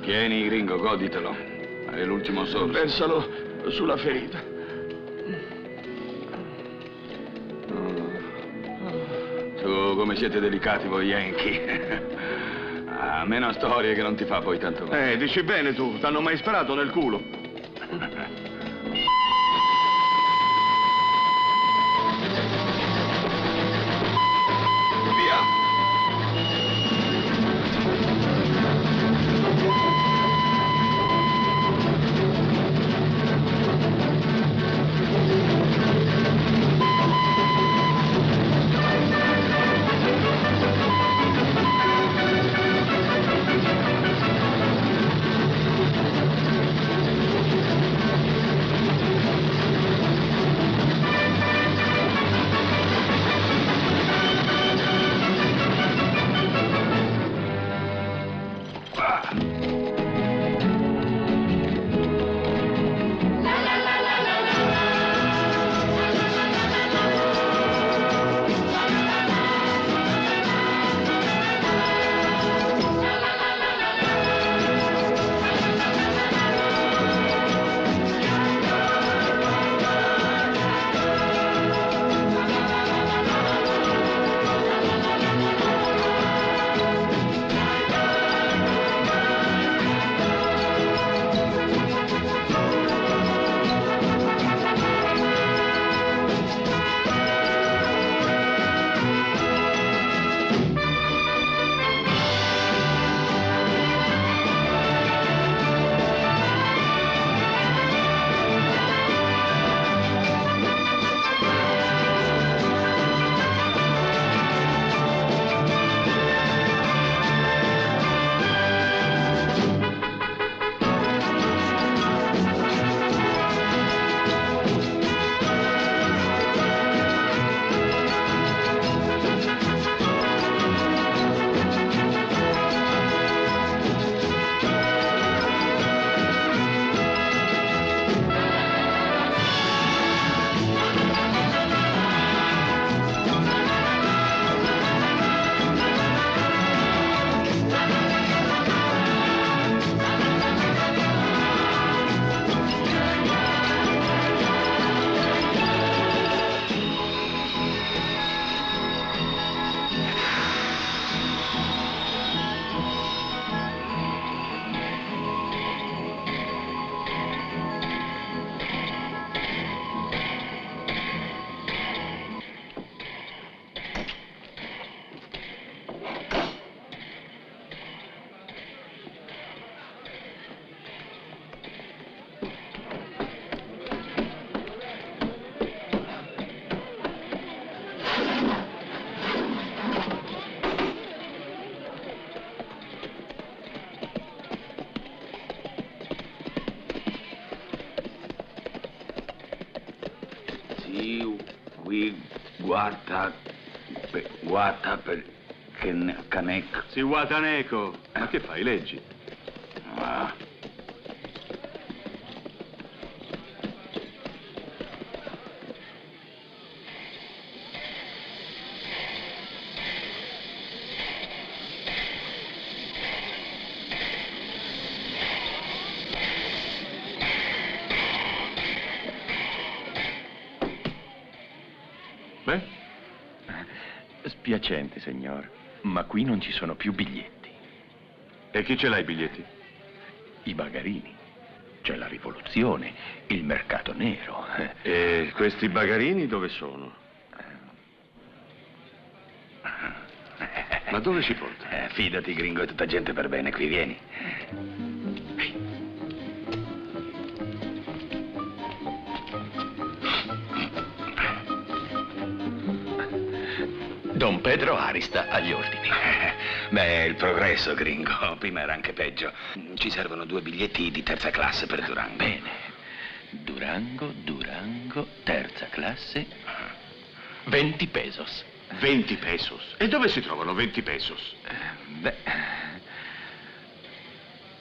Tieni, Gringo, goditelo. È l'ultimo sorso. Versalo sulla ferita. Tu, come siete delicati voi Yankee. Meno storie che non ti fa poi tanto male. Dici bene tu. T'hanno mai sparato nel culo? Guarda per Caneco. Si Guataneco. Ma che fai, leggi? Beh? Spiacente, signor, ma qui non ci sono più biglietti. E chi ce l'ha i biglietti? I bagarini. C'è la rivoluzione, il mercato nero. E questi bagarini dove sono? Ma dove ci porta? Fidati, Gringo, è tutta gente per bene. Qui, vieni. Don Pedro Arista agli ordini. Beh, il progresso, Gringo. Prima era anche peggio. Ci servono 2 biglietti di terza classe per Durango. Bene. Durango, terza classe, 20 pesos. 20 pesos? E dove si trovano 20 pesos? Beh,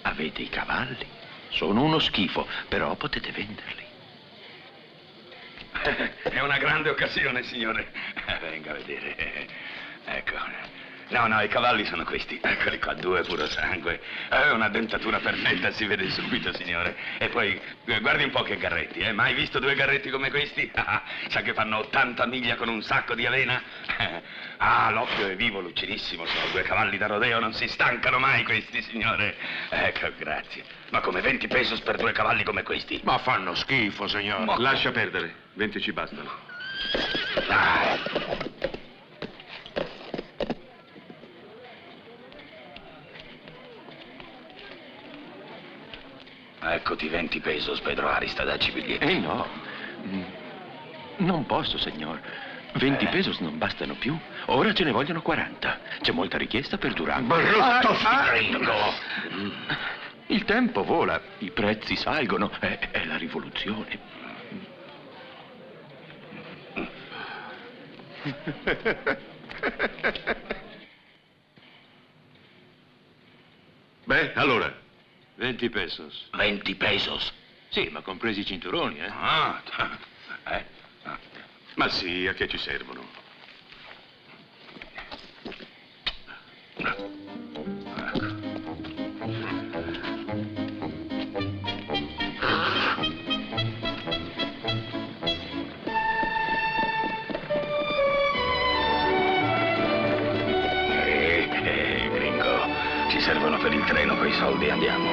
avete i cavalli? Sono uno schifo, però potete venderli. È una grande occasione, signore. Venga a vedere. Ecco. No, i cavalli sono questi. Eccoli qua, 2 puro sangue. Una dentatura perfetta, si vede subito, signore. E poi, guardi un po' che garretti, eh? Mai visto 2 garretti come questi? Sa che fanno 80 miglia con un sacco di avena? L'occhio è vivo, lucidissimo. Sono 2 cavalli da rodeo, non si stancano mai questi, signore. Ecco, grazie. Ma come 20 pesos per 2 cavalli come questi? Ma fanno schifo, signore. Ma- Lascia perdere. 20 ci bastano. Eccoti 20 pesos, Pedro Arista, dacci i biglietti. No, non posso, signor. 20 pesos non bastano più. Ora ce ne vogliono 40. C'è molta richiesta per Durango. Brutto stringo! Il tempo vola, i prezzi salgono, è la rivoluzione. Beh, allora, 20 pesos. 20 pesos? Sì, ma compresi i cinturoni, eh? Ma sì, a che ci servono? Gringo, ci servono per il treno quei soldi, andiamo.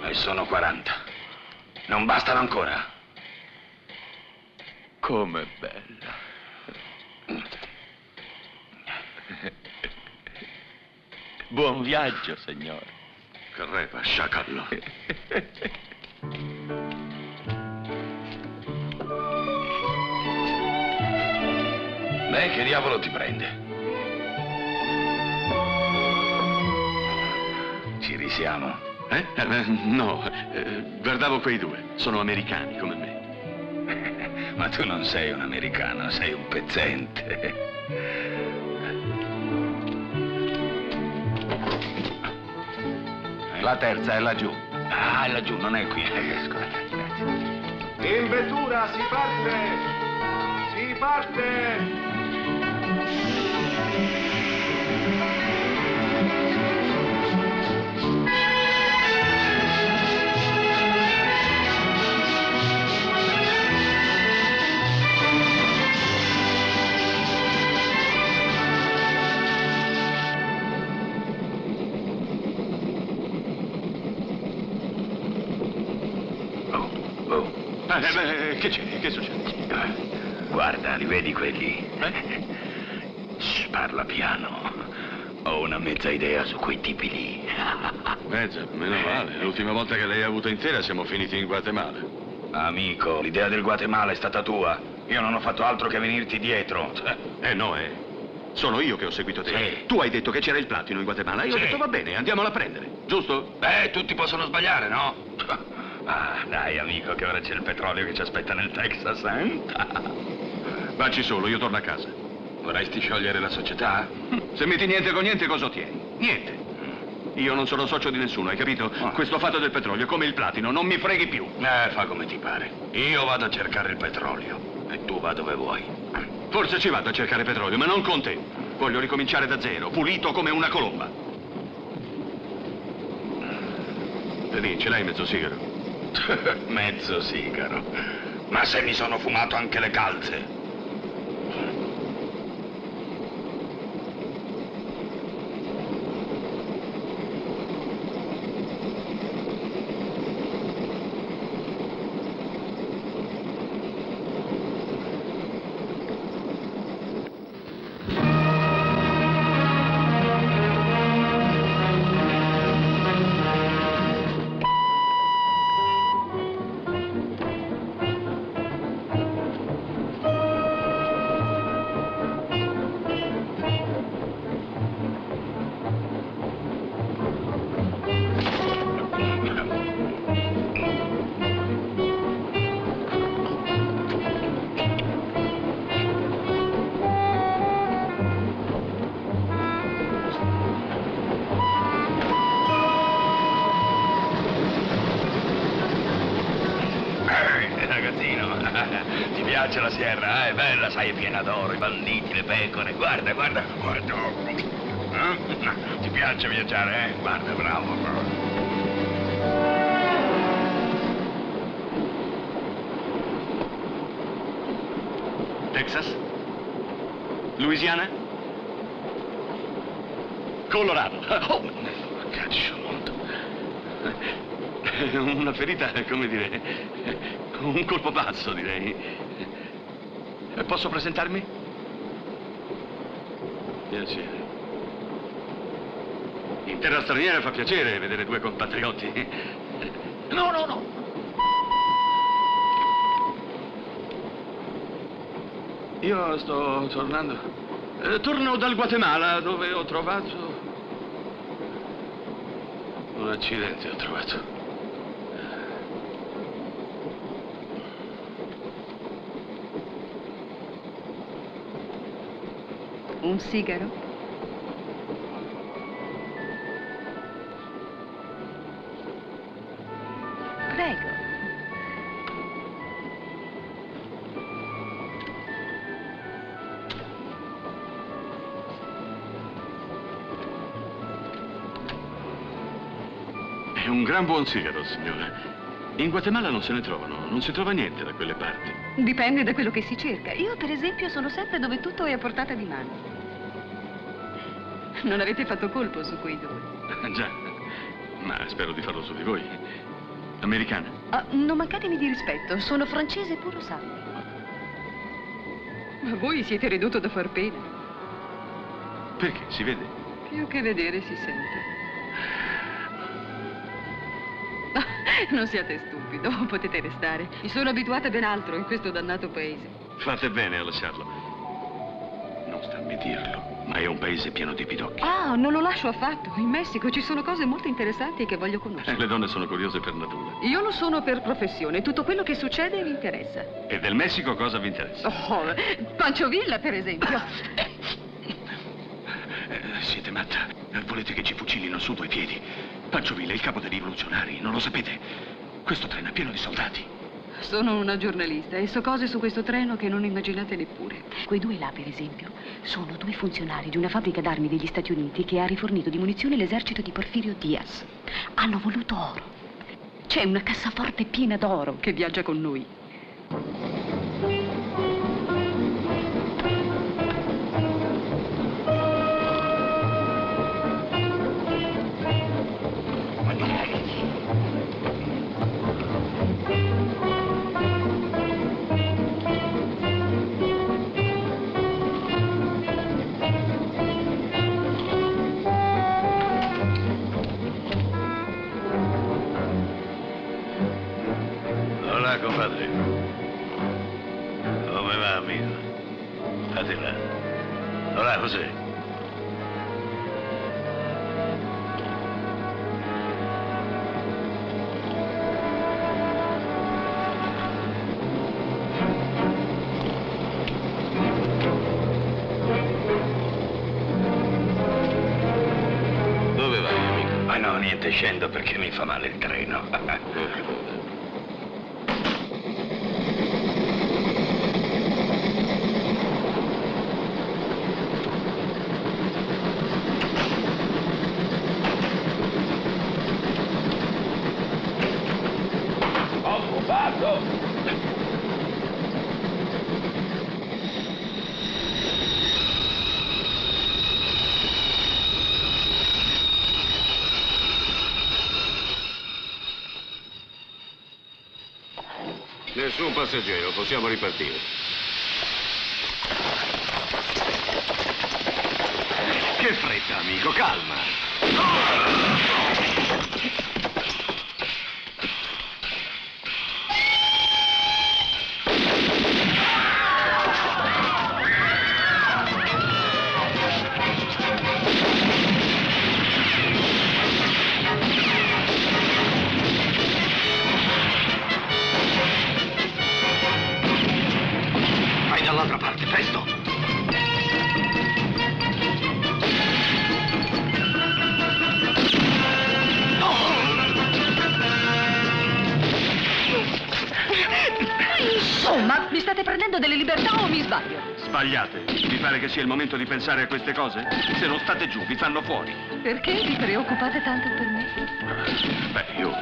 E sono 40. Non bastano ancora? Com'è bella. Buon viaggio, signore. Crepa, sciacallo. Beh, che diavolo ti prende? Ci risiamo? No, guardavo quei 2. Sono americani come me. Ma tu non sei un americano, sei un pezzente. La terza è laggiù. Ah, laggiù, non è qui. Scusa, grazie. In vettura, si parte! Si parte! Che c'è? Che succede? Guarda, li vedi quelli? Shh, parla piano. Ho una mezza idea su quei tipi lì. Mezza, meno male. L'ultima volta che l'hai avuta intera siamo finiti in Guatemala. Amico, l'idea del Guatemala è stata tua. Io non ho fatto altro che venirti dietro. No, sono io che ho seguito te. Sì. Tu hai detto che c'era il platino in Guatemala. Io ho Sì. detto va bene, andiamola a prendere. Giusto? Beh, tutti possono sbagliare, no? Dai, amico, che ora c'è il petrolio che ci aspetta nel Texas, eh? Vacci solo, io torno a casa. Vorresti sciogliere la società? Se metti niente con niente, cosa ottieni? Niente. Io non sono socio di nessuno, hai capito? Questo fatto del petrolio, come il platino, non mi freghi più. Fa come ti pare. Io vado a cercare il petrolio e tu va dove vuoi. Forse ci vado a cercare petrolio, ma non con te. Voglio ricominciare da zero, pulito come una colomba. E lì, ce l'hai mezzo sigaro? Mezzo sigaro. Ma se mi sono fumato anche le calze? ragazzino. Ti piace la Sierra? È bella, sai, è piena d'oro, i banditi, le pecore. Guarda, guarda, guarda. Ti piace viaggiare, eh? Guarda, bravo, bravo. Texas? Louisiana? Colorado. Oh, caccio molto. Una ferita, come dire, un colpo pazzo, direi. Posso presentarmi? Piacere. In terra straniera fa piacere vedere due compatrioti. No, no, no. Io sto tornando. Torno dal Guatemala, dove ho trovato... un accidente ho trovato. Un sigaro? Prego. È un gran buon sigaro, signora. In Guatemala non se ne trovano, non si trova niente da quelle parti. Dipende da quello che si cerca. Io, per esempio, sono sempre dove tutto è a portata di mano. Non avete fatto colpo su quei due. Già, ma spero di farlo su di voi. Americana? Non mancatemi di rispetto, sono francese puro sangue. Ma voi siete ridotto da far pena. Perché? Si vede? Più che vedere si sente. Non siate stupido, potete restare. Mi sono abituata a ben altro in questo dannato paese. Fate bene a lasciarlo. Non starmi a dirlo, ma è un paese pieno di pidocchi. Non lo lascio affatto. In Messico ci sono cose molto interessanti che voglio conoscere. Le donne sono curiose per natura. Io lo sono per professione. Tutto quello che succede vi interessa. E del Messico cosa vi interessa? Pancho Villa, per esempio. Siete matta. Volete che ci fucilino su due piedi? Pancho Villa è il capo dei rivoluzionari, non lo sapete? Questo treno è pieno di soldati. Sono una giornalista e so cose su questo treno che non immaginate neppure. Quei due là, per esempio, sono due funzionari di una fabbrica d'armi degli Stati Uniti che ha rifornito di munizioni l'esercito di Porfirio Diaz. Hanno voluto oro. C'è una cassaforte piena d'oro che viaggia con noi. Compadre, come va, amico? State là. Hola, José. Dove vai, amico? Ma no, niente, scendo perché mi fa male il treno. Nessun passeggero, possiamo ripartire. Che fretta, amico, calma. Dall'altra parte, presto! Ma mi state prendendo delle libertà o mi sbaglio? Sbagliate. Vi pare che sia il momento di pensare a queste cose? Se non state giù, vi fanno fuori. Perché vi preoccupate tanto per me? Beh, io...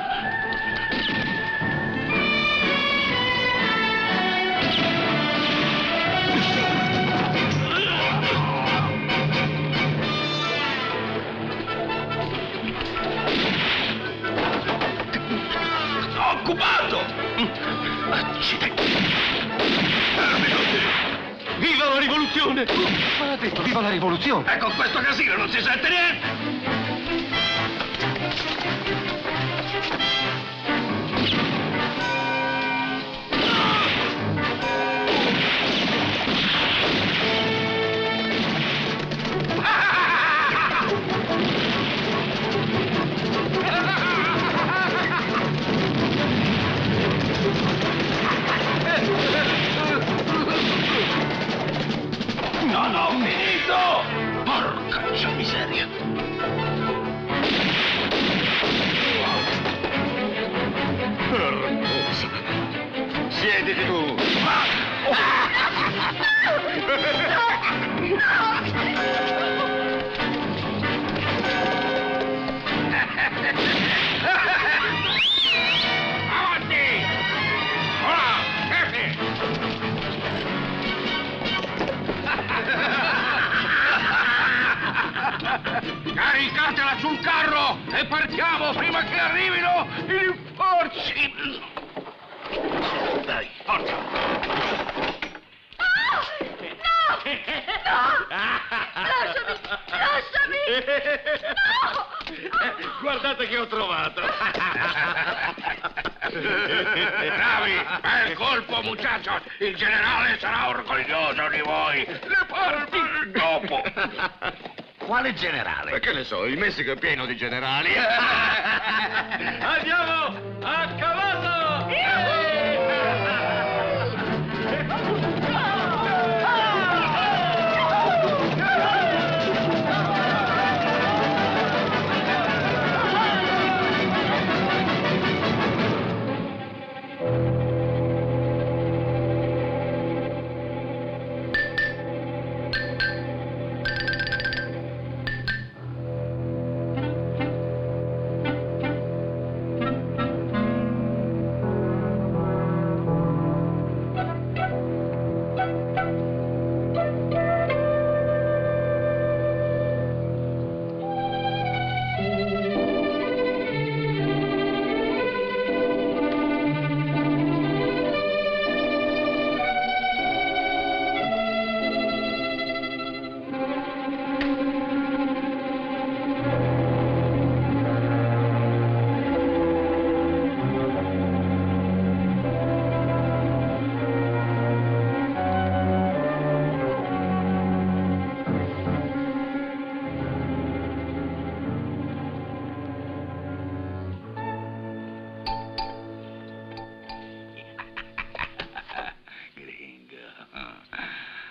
Occupato! Accidenti! Viva la rivoluzione! Ma ha detto viva la rivoluzione! E con questo casino non si sente niente! Non ho finito! Porca miseria! Hermosa! Siediti tu! Avanti! Ora, chefe! Caricatela sul carro e partiamo prima che arrivino i rinforzi! Dai, forza! Guardate che ho trovato! Bravi! Bel colpo, muchachos! Il generale sarà orgoglioso di voi! Le parti dopo! Quale generale? Che ne so, il Messico è pieno di generali! Andiamo a cavallo!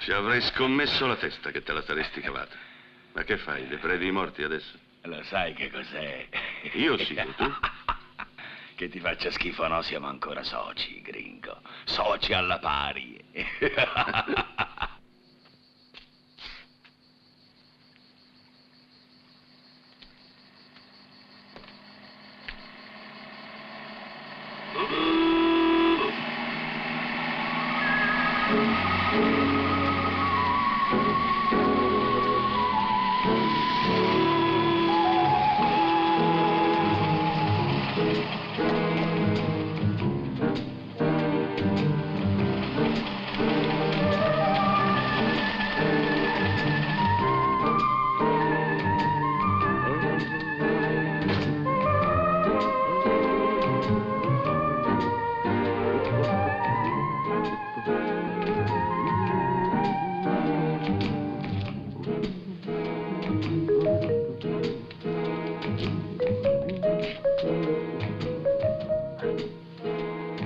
Ci avrei scommesso la testa che te la saresti cavata. Ma che fai? Depredi i morti adesso? Lo sai che cos'è? Io sì, tu? Che ti faccia schifo o no, siamo ancora soci, gringo. Soci alla pari.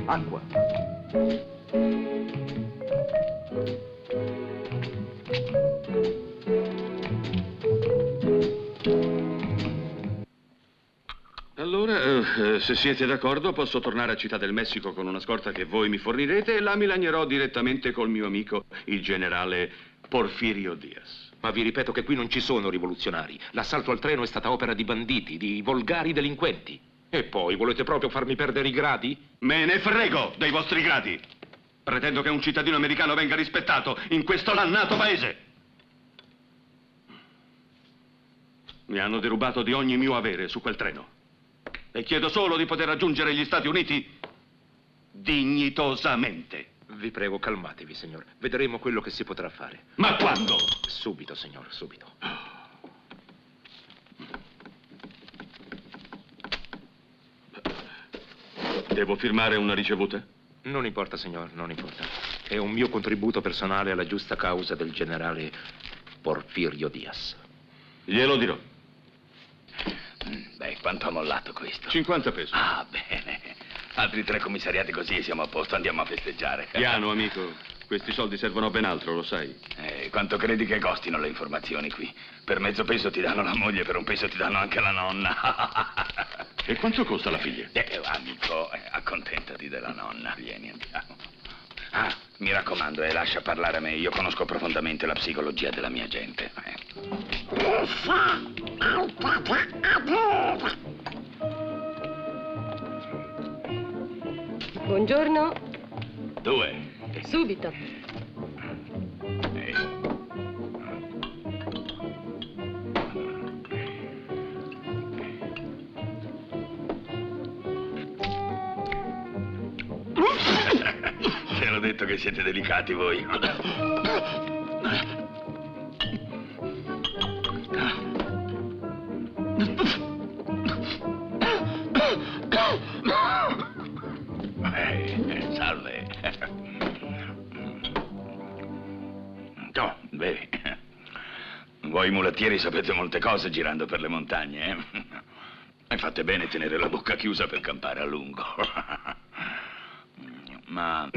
Acqua. Allora Se siete d'accordo, posso tornare a Città del Messico con una scorta che voi mi fornirete e là mi lagnerò direttamente col mio amico, il generale Porfirio Diaz. Ma vi ripeto che qui non ci sono rivoluzionari. L'assalto al treno è stata opera di banditi, di volgari delinquenti. E poi, volete proprio farmi perdere i gradi? Me ne frego dei vostri gradi! Pretendo che un cittadino americano venga rispettato in questo dannato paese! Mi hanno derubato di ogni mio avere su quel treno. E chiedo solo di poter raggiungere gli Stati Uniti dignitosamente. Vi prego, calmatevi, signor. Vedremo quello che si potrà fare. Ma quando? Subito, signor, subito. Devo firmare una ricevuta? Non importa, signor, non importa. È un mio contributo personale alla giusta causa del generale Porfirio Diaz. Glielo dirò. Beh, quanto ha mollato questo? 50 pesos. Ah, bene. Altri 3 commissariati così e siamo a posto, andiamo a festeggiare. Piano, amico. Questi soldi servono a ben altro, lo sai. Quanto credi che costino le informazioni qui? Per mezzo peso ti danno la moglie, per un peso ti danno anche la nonna. E quanto costa la figlia? Amico, accontentati della nonna. Vieni, andiamo. Ah, mi raccomando, lascia parlare a me. Io conosco profondamente la psicologia della mia gente. Buongiorno. 2. Subito. Te l'ho detto che siete delicati voi. Salve. No, bevi. Voi mulattieri sapete molte cose girando per le montagne, eh? E fate bene tenere la bocca chiusa per campare a lungo. Ma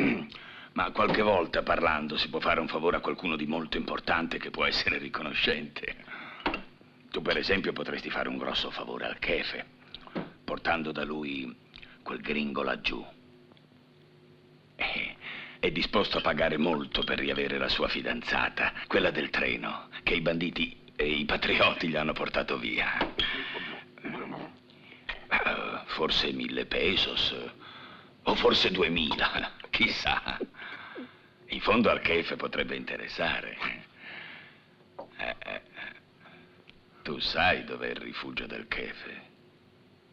qualche volta parlando si può fare un favore a qualcuno di molto importante che può essere riconoscente. Tu per esempio potresti fare un grosso favore al Chefe, portando da lui quel gringo laggiù. È disposto a pagare molto per riavere la sua fidanzata, quella del treno, che i banditi e i patrioti gli hanno portato via. Forse 1000 pesos, o forse 2000, chissà. In fondo al Chefe potrebbe interessare. Tu sai dov'è il rifugio del Chefe,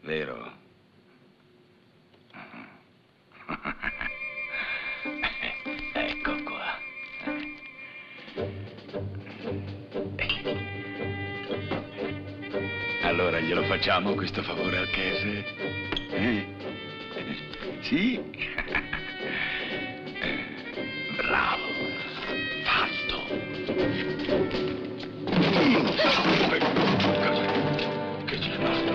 vero? Ecco qua. Allora glielo facciamo questo favore al Chefe? Sì? Bravo. Fatto. Che c'è rimasto?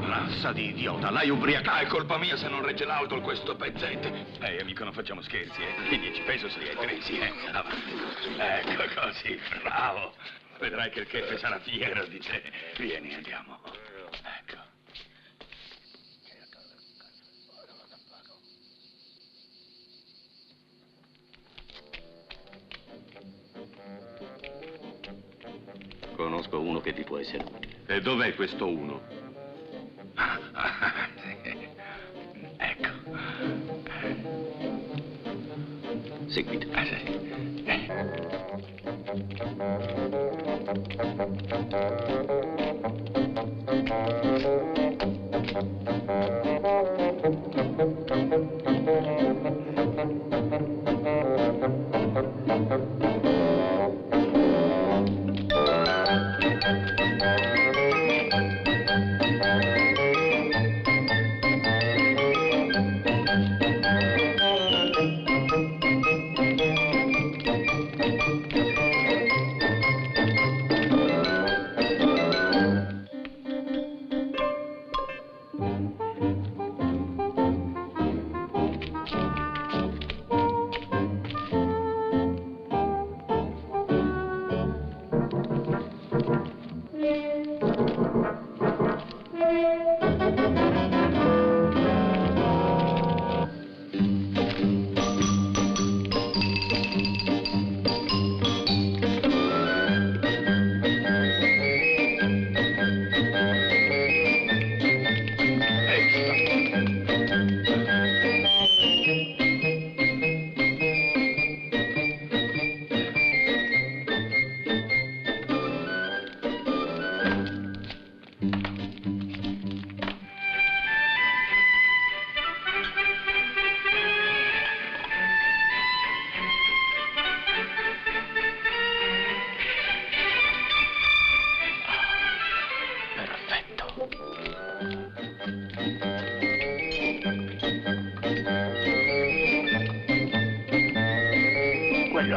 Razza di idiota, l'hai ubriacato. È colpa mia se non regge l'alcol questo pezzente. Amico, non facciamo scherzi, I 10 pesos li hai presi, Avanti. Ecco così, bravo. Vedrai che il Chefe sarà fiero di te. Vieni, andiamo. Ecco. Conosco uno che vi può essere utile. E dov'è questo uno? Sì. Ecco. Seguite.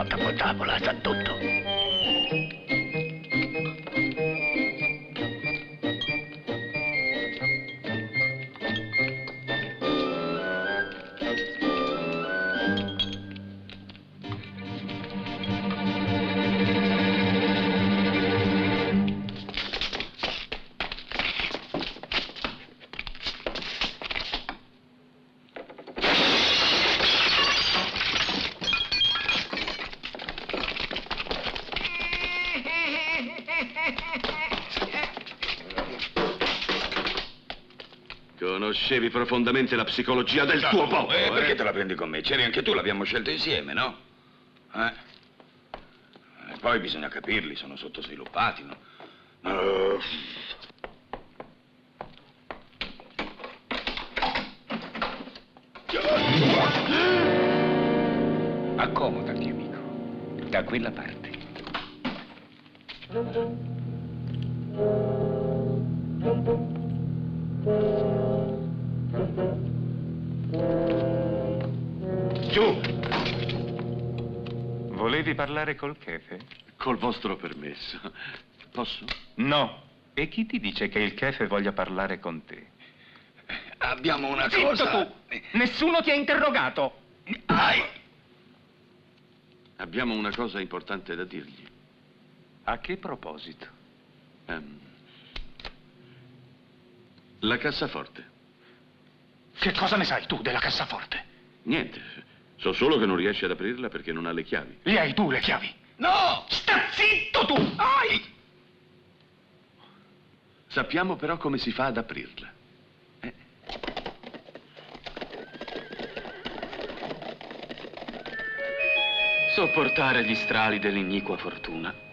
capo tavola, sa tutto. Conoscevi profondamente la psicologia del tuo popolo, Perché te la prendi con me? C'eri anche tu, l'abbiamo scelto insieme, no? E poi bisogna capirli, sono sottosviluppati, no? Accomodati, amico. Da quella parte. Giù! Volevi parlare col Kefe? Col vostro permesso. Posso? No. E chi ti dice che il Kefe voglia parlare con te? Abbiamo una Zitto cosa... tu! Nessuno ti ha interrogato! Abbiamo una cosa importante da dirgli. A che proposito? La cassaforte. Che cosa ne sai tu della cassaforte? Niente. So solo che non riesce ad aprirla perché non ha le chiavi. Le hai tu le chiavi? No! Sta zitto tu! Sappiamo però come si fa ad aprirla. Sopportare gli strali dell'iniqua fortuna.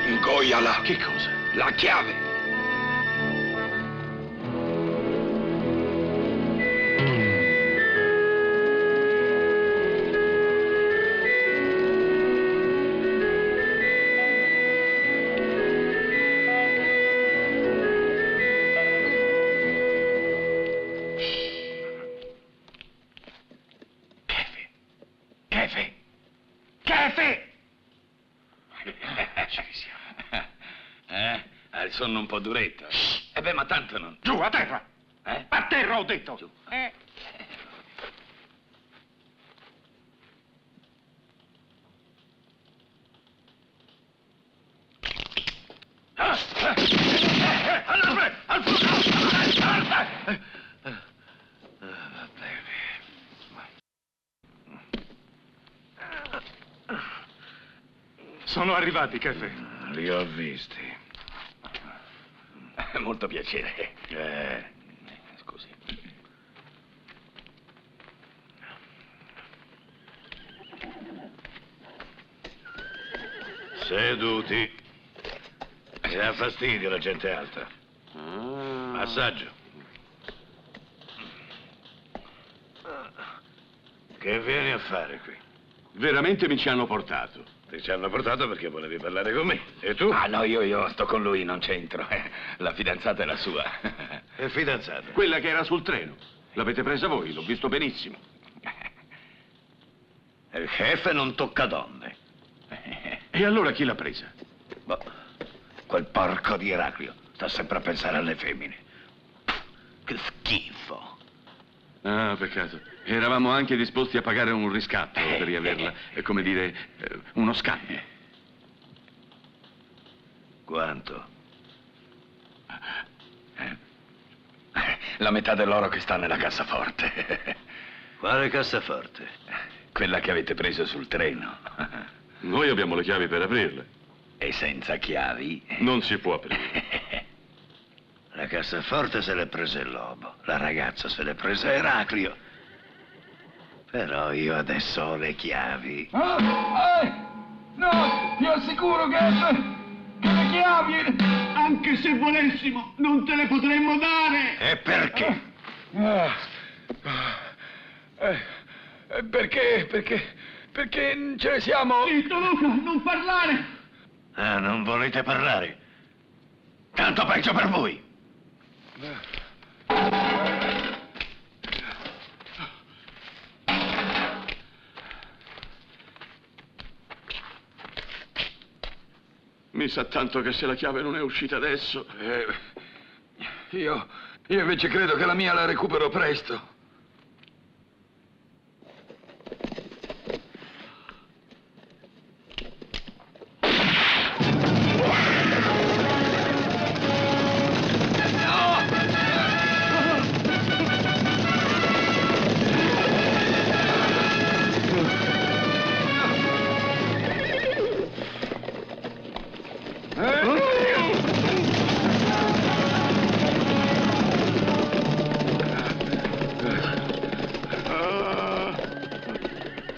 Ingoiala! Che cosa? La chiave! Kefe! Kefe! Ci siamo. Ha il sonno un po' duretto. Beh, ma tanto non... Giù, a terra! A terra, ho detto! Giù. Sono arrivati, Kefe. Li ho visti. Molto piacere. Scusi. Seduti. Mi dà fastidio la gente alta. Massaggio. Che vieni a fare qui? Veramente mi ci hanno portato. Ti ci hanno portato perché volevi parlare con me. E tu? Ah, no, io sto con lui, non c'entro. La fidanzata è la sua. E fidanzata? Quella che era sul treno. L'avete presa voi, l'ho visto benissimo. Il Kefe non tocca donne. E allora chi l'ha presa? Boh, quel porco di Eraclio sta sempre a pensare alle femmine. Che schifo. Ah, peccato. Eravamo anche disposti a pagare un riscatto per riaverla. È come dire, uno scambio. Quanto? La metà dell'oro che sta nella cassaforte. Quale cassaforte? Quella che avete preso sul treno. Noi abbiamo le chiavi per aprirla. E senza chiavi? Non si può aprire. La cassaforte se l'è presa il lobo, la ragazza se l'è presa Eraclio. Però io adesso ho le chiavi. No, ti assicuro che le chiavi, anche se volessimo, non te le potremmo dare. E perché? Perché perché ce ne siamo... Zitto, Luca, non parlare! Ah, non volete parlare? Tanto peggio per voi! Mi sa tanto che se la chiave non è uscita adesso... Io invece credo che la mia la recupero presto.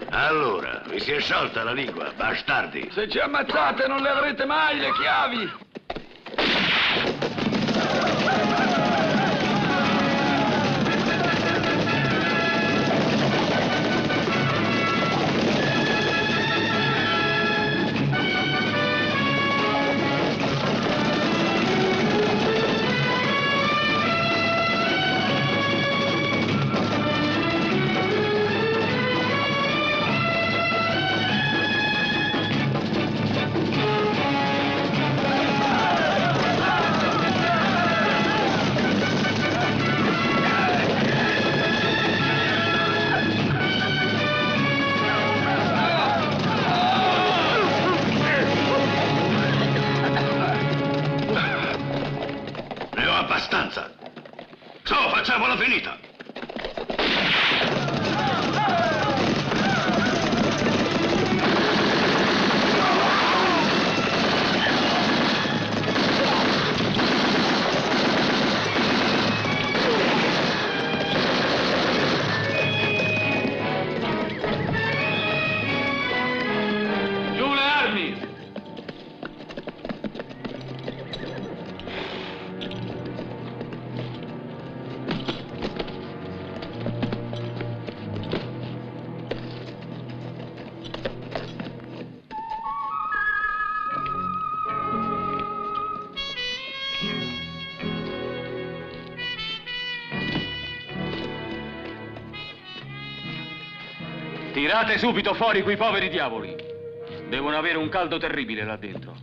Allora, vi si è sciolta la lingua, bastardi. Se ci ammazzate non le avrete mai le chiavi. Ne ho abbastanza. So, facciamola finita. Giù le armi! Tirate subito fuori quei poveri diavoli. Devono avere un caldo terribile là dentro.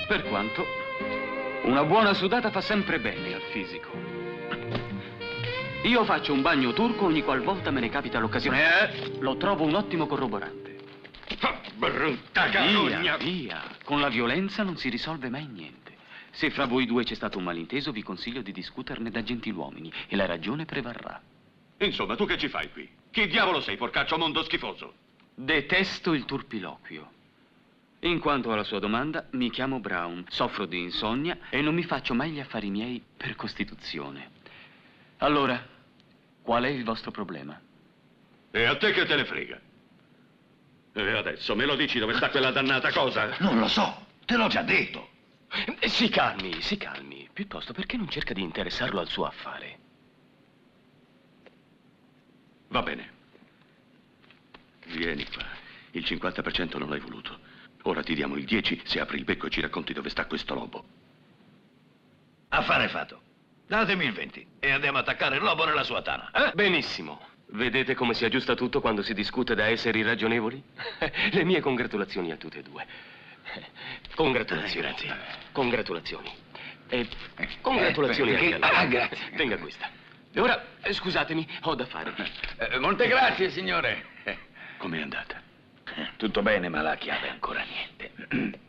Per quanto una buona sudata fa sempre bene al fisico. Io faccio un bagno turco ogni qualvolta me ne capita l'occasione. Lo trovo un ottimo corroborante. Brutta Via, via. Con la violenza non si risolve mai niente. Se fra voi due c'è stato un malinteso, vi consiglio di discuterne da gentiluomini e la ragione prevarrà. Insomma, tu che ci fai qui? Chi diavolo sei, porcaccio mondo schifoso? Detesto il turpiloquio. In quanto alla sua domanda, mi chiamo Brown, soffro di insonnia e non mi faccio mai gli affari miei per costituzione. Allora, qual è il vostro problema? E a te che te ne frega? E adesso me lo dici dove sta quella dannata cosa? Non lo so, te l'ho già detto. Si calmi, si calmi. Piuttosto, perché non cerca di interessarlo al suo affare? Va bene. Vieni qua. Il 50% non l'hai voluto. Ora ti diamo il 10% se apri il becco e ci racconti dove sta questo lobo. Affare fatto. Datemi il 20 e andiamo a attaccare il lobo nella sua tana. Benissimo. Vedete come si aggiusta tutto quando si discute da esseri ragionevoli? Le mie congratulazioni a tutte e due. Congratulazioni. Grazie. Congratulazioni. E congratulazioni anche a lei. Grazie. Tenga questa. E ora, scusatemi, ho da fare. Molte grazie, signore. Com'è andata? Tutto bene, ma la chiave ancora niente.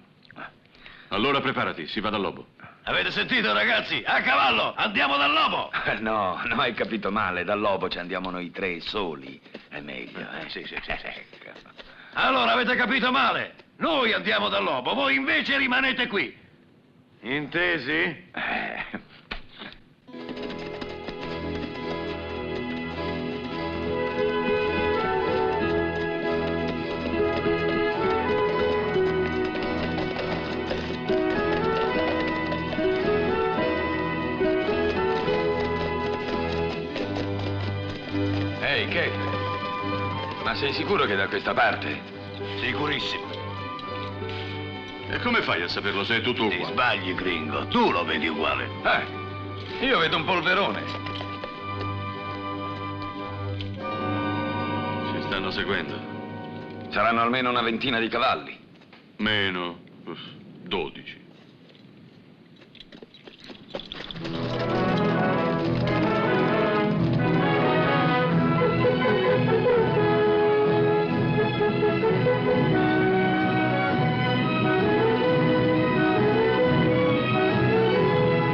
Allora preparati, si va dal lobo. Avete sentito, ragazzi? A cavallo! Andiamo dal lobo! No, hai capito male. Dal lobo ci andiamo noi tre soli. È meglio, eh? Sì. Ecco. Allora, avete capito male. Noi andiamo dal lobo, voi invece rimanete qui. Intesi? Ehi, che? Ma sei sicuro che è da questa parte? Sicurissimo. E come fai a saperlo se è tutto Ti uguale? sbagli, gringo. Tu lo vedi uguale. Io vedo un polverone. Ci stanno seguendo. Saranno almeno una ventina di cavalli. Meno 12.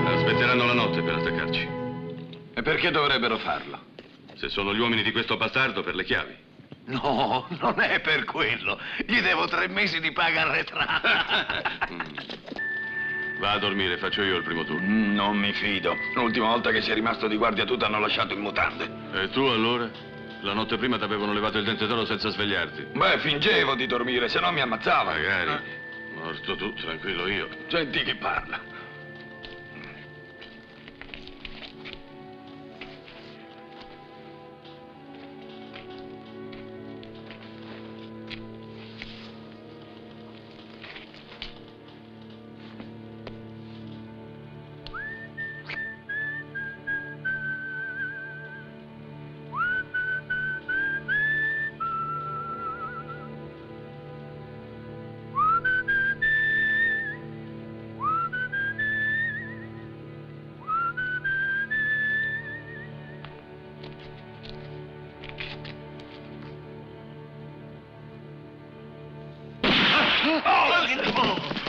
Aspetteranno la notte per attaccarci. E perché dovrebbero farlo? Se sono gli uomini di questo bastardo, per le chiavi. No, non è per quello. Gli devo 3 mesi di paga arretrata. Va a dormire, faccio io il primo turno. Non mi fido. L'ultima volta che sei rimasto di guardia tu ti hanno lasciato in mutande. E tu allora? La notte prima ti avevano levato il dente d'oro senza svegliarti. Beh, fingevo di dormire, se no mi ammazzava. Magari. Morto tu, tranquillo io. Senti chi parla.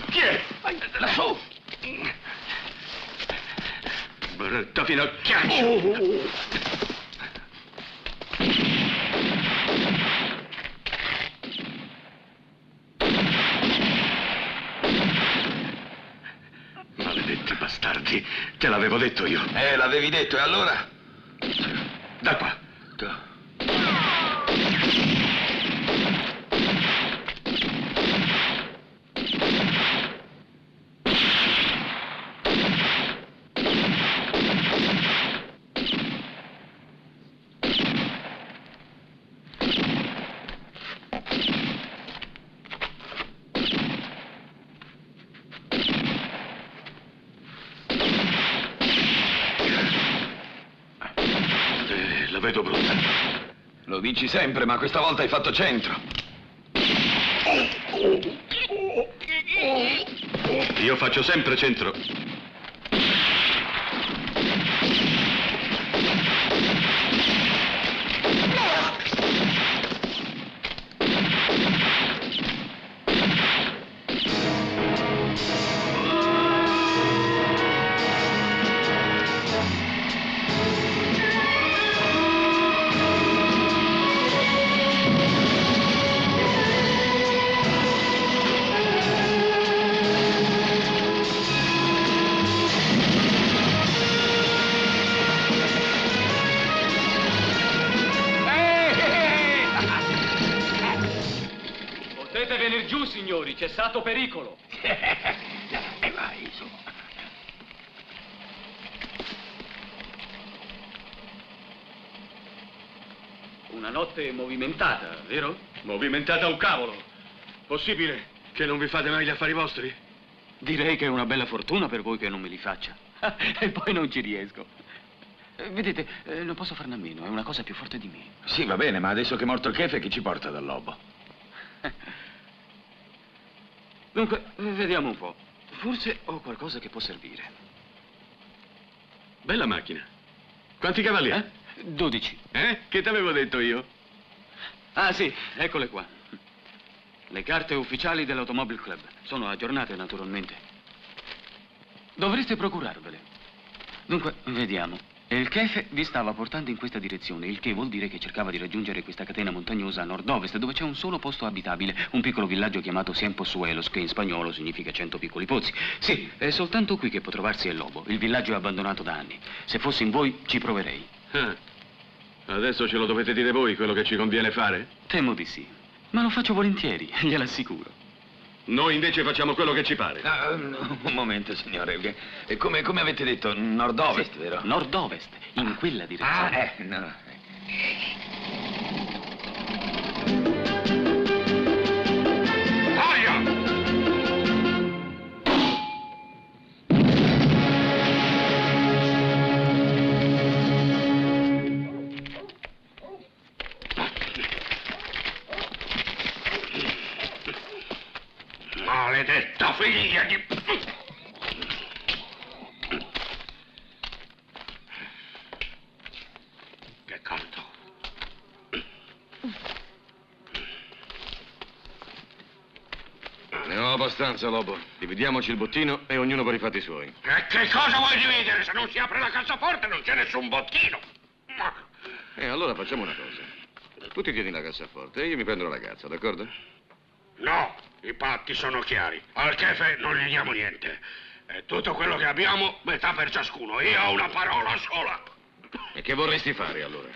Chi è? Lassù! Brutta finocchiaccio! Maledetti bastardi, te l'avevo detto io. L'avevi detto, e allora? Da qua. La vedo brutta. Lo dici sempre, ma questa volta hai fatto centro. Io faccio sempre centro. Potete venire giù, signori, c'è stato pericolo. E vai, su. Una notte movimentata, vero? Movimentata un cavolo. Possibile che non vi fate mai gli affari vostri? Direi che è una bella fortuna per voi che non me li faccia. E poi non ci riesco. Vedete, non posso farne a meno, è una cosa più forte di me. Sì, va bene, ma adesso che è morto il Kefe, chi ci porta dal lobo? Dunque, vediamo un po'. Forse ho qualcosa che può servire. Bella macchina. Quanti cavalli ha? 12. Che t'avevo detto io? Ah, sì, eccole qua. Le carte ufficiali dell'Automobile Club. Sono aggiornate, naturalmente. Dovreste procurarvele. Dunque, vediamo. Il Kefe vi stava portando in questa direzione, il che vuol dire che cercava di raggiungere questa catena montagnosa a nord-ovest, dove c'è un solo posto abitabile, un piccolo villaggio chiamato Cienpozuelos, che in spagnolo significa 100 piccoli pozzi. Sì, è soltanto qui che può trovarsi il lobo. Il villaggio è abbandonato da anni. Se fossi in voi, ci proverei. Adesso ce lo dovete dire voi quello che ci conviene fare? Temo di sì. Ma lo faccio volentieri, gliel'assicuro. Noi invece facciamo quello che ci pare. Un momento, signore. Come avete detto, nord-ovest, vero? Nord-ovest, in quella direzione. No. Maledetta figlia di... Che caldo. Ne ho abbastanza, Lobo. Dividiamoci il bottino e ognuno per i fatti suoi. E che cosa vuoi dividere? Se non si apre la cassaforte non c'è nessun bottino. Allora facciamo una cosa. Tu ti tieni la cassaforte e io mi prendo la ragazza, d'accordo? No, i patti sono chiari. Al Chefe non gli diamo niente. E tutto quello che abbiamo, metà per ciascuno. Io ho una parola sola. E che vorresti fare, allora?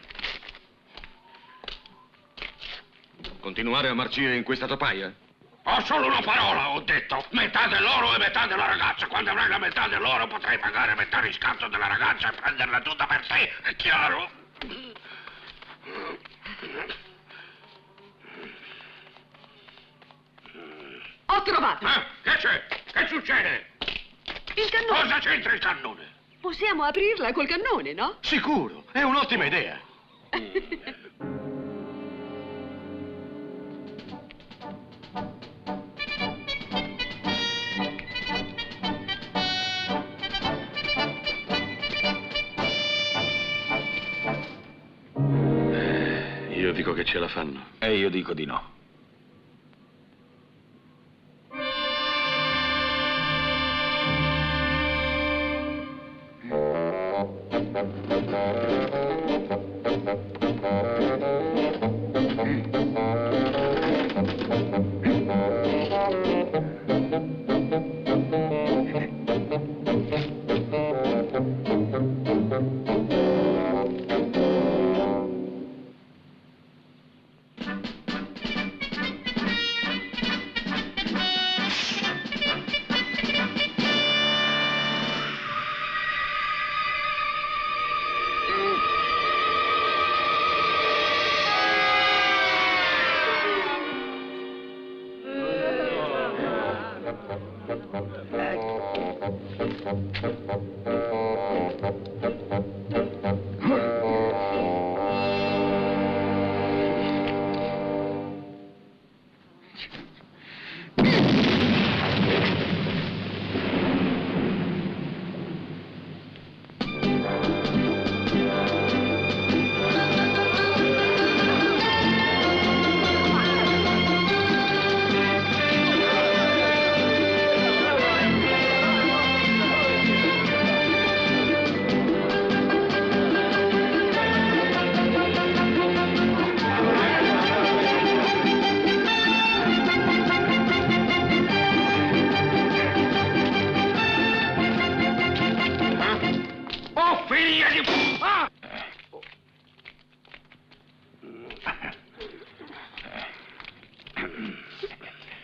Continuare a marcire in questa topaia? Ho solo una parola, ho detto. Metà dell'oro e metà della ragazza. Quando avrai la metà dell'oro potrai pagare metà riscatto della ragazza e prenderla tutta per te. È chiaro? Ho trovato! Che c'è? Che succede? Il cannone! Cosa c'entra il cannone? Possiamo aprirla col cannone, no? Sicuro, è un'ottima idea. Io dico che ce la fanno. E io dico di no.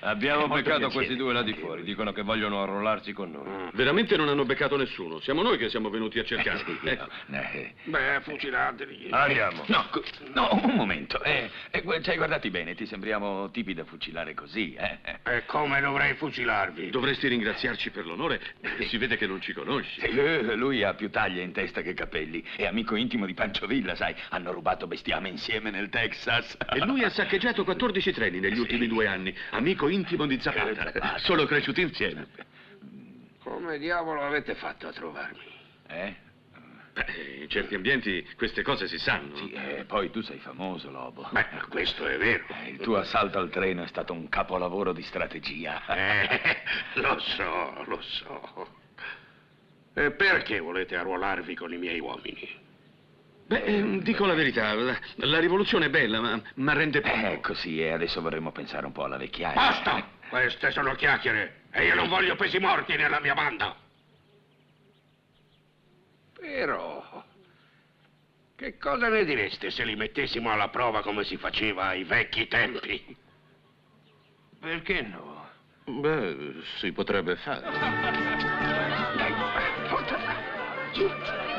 Abbiamo beccato questi due là di fuori. Dicono che vogliono arruolarsi con noi. Veramente non hanno beccato nessuno. Siamo noi che siamo venuti a cercarli. Beh, fucilateli. Andiamo. No, un momento. Ci hai guardati bene, ti sembriamo tipi da fucilare così, E come dovrei fucilarvi? Dovresti ringraziarci per l'onore. Si vede che non ci conosci. Lui ha più taglie in testa che capelli. È amico intimo di Pancio Villa, sai. Hanno rubato bestiame insieme nel Texas. E lui ha saccheggiato 14 treni negli ultimi 2 anni. Amico intimo di Zapata. Sono cresciuti insieme. Come diavolo avete fatto a trovarmi? In certi ambienti queste cose si sanno. Sì, poi tu sei famoso, Lobo. Beh, questo è vero. Il tuo assalto al treno è stato un capolavoro di strategia. Lo so. E perché volete arruolarvi con i miei uomini? Beh, dico la verità, la rivoluzione è bella, ma rende poco. Così, e adesso vorremmo pensare un po' alla vecchiaia. Basta! Queste sono chiacchiere e io non voglio pesi morti nella mia banda. Però, che cosa ne direste se li mettessimo alla prova come si faceva ai vecchi tempi? Perché no? Beh, si potrebbe fare. Dai, portala. Giù,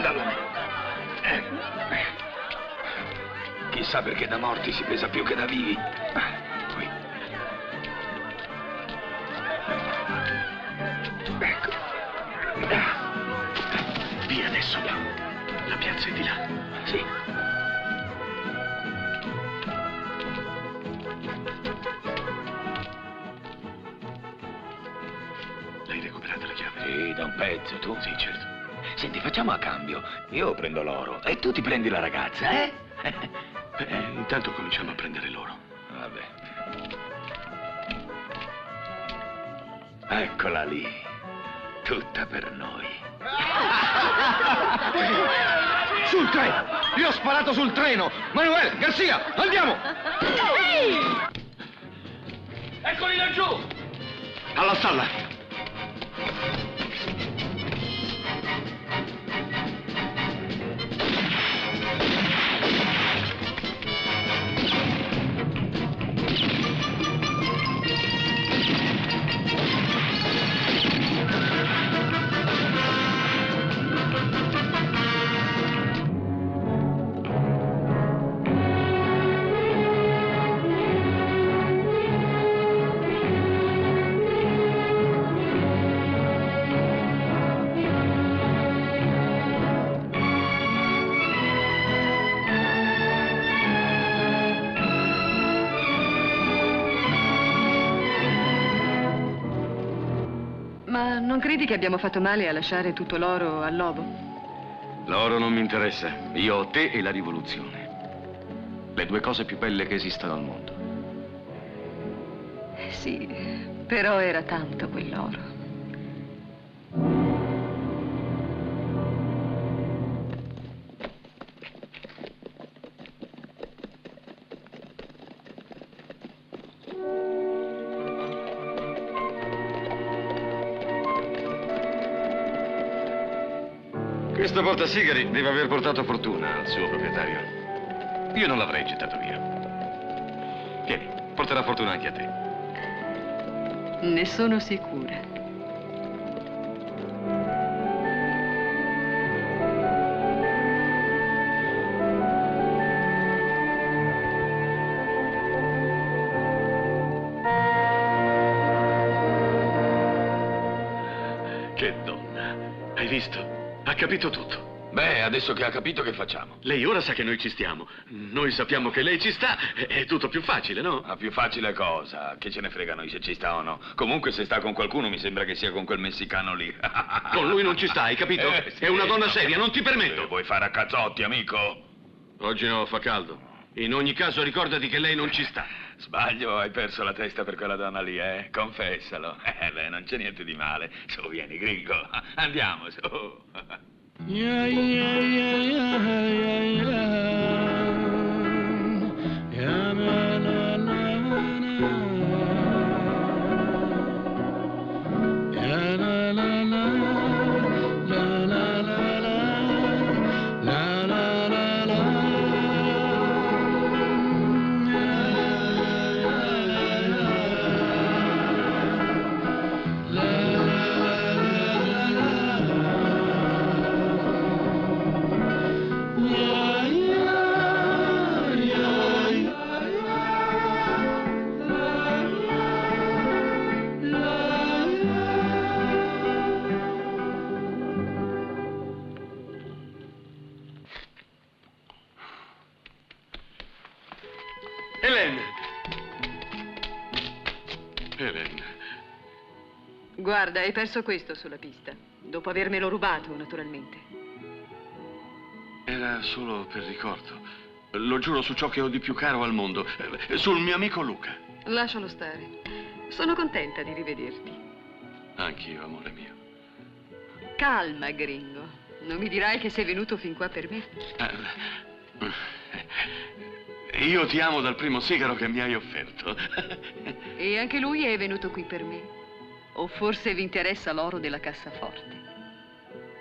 dalla. Chi sa perché da morti si pesa più che da vivi. Qui. Ecco. Via adesso. La piazza è di là. Sì. L'hai recuperata la chiave? Sì, da un pezzo, tu? Sì, certo. Senti, facciamo a cambio. Io prendo l'oro e tu ti prendi la ragazza, eh? Intanto cominciamo a prendere l'oro. Vabbè. Eccola lì. Tutta per noi. Sul treno! Io ho sparato sul treno! Manuel, Garcia, andiamo! Eccoli laggiù! Alla stalla! Ma non credi che abbiamo fatto male a lasciare tutto l'oro al lobo? L'oro non mi interessa. Io ho te e la rivoluzione. Le due cose più belle che esistano al mondo. Sì, però era tanto quell'oro. Questo portasigari deve aver portato fortuna al suo proprietario. Io non l'avrei gettato via. Tieni, porterà fortuna anche a te. Ne sono sicura. Che donna. Hai visto? Ha capito tutto. Beh, adesso che ha capito, che facciamo? Lei ora sa che noi ci stiamo. Noi sappiamo che lei ci sta. È tutto più facile, no? La più facile cosa? Che ce ne frega noi se ci sta o no? Comunque se sta con qualcuno mi sembra che sia con quel messicano lì. Con lui non ci sta, hai capito? Sì, È una donna no. seria, non ti permetto. Vuoi fare a cazzotti, amico? Oggi no, fa caldo. In ogni caso ricordati che lei non ci sta. Sbaglio, hai perso la testa per quella donna lì, eh? Confessalo. Beh, non c'è niente di male. Su, vieni, gringo. Andiamo, su. Yeah, yeah, yeah, yeah, yeah, yeah. Yeah, na, na, na, na. Yeah, na, na, na. La, la, la, la. La, la, la, la. Yeah, yeah, yeah. La, Helen. Guarda, hai perso questo sulla pista. Dopo avermelo rubato, naturalmente. Era solo per ricordo. Lo giuro su ciò che ho di più caro al mondo. Sul mio amico Luca. Lascialo stare. Sono contenta di rivederti. Anch'io, amore mio. Calma, gringo. Non mi dirai che sei venuto fin qua per me? Io ti amo dal primo sigaro che mi hai offerto. E anche lui è venuto qui per me. O forse vi interessa l'oro della cassaforte?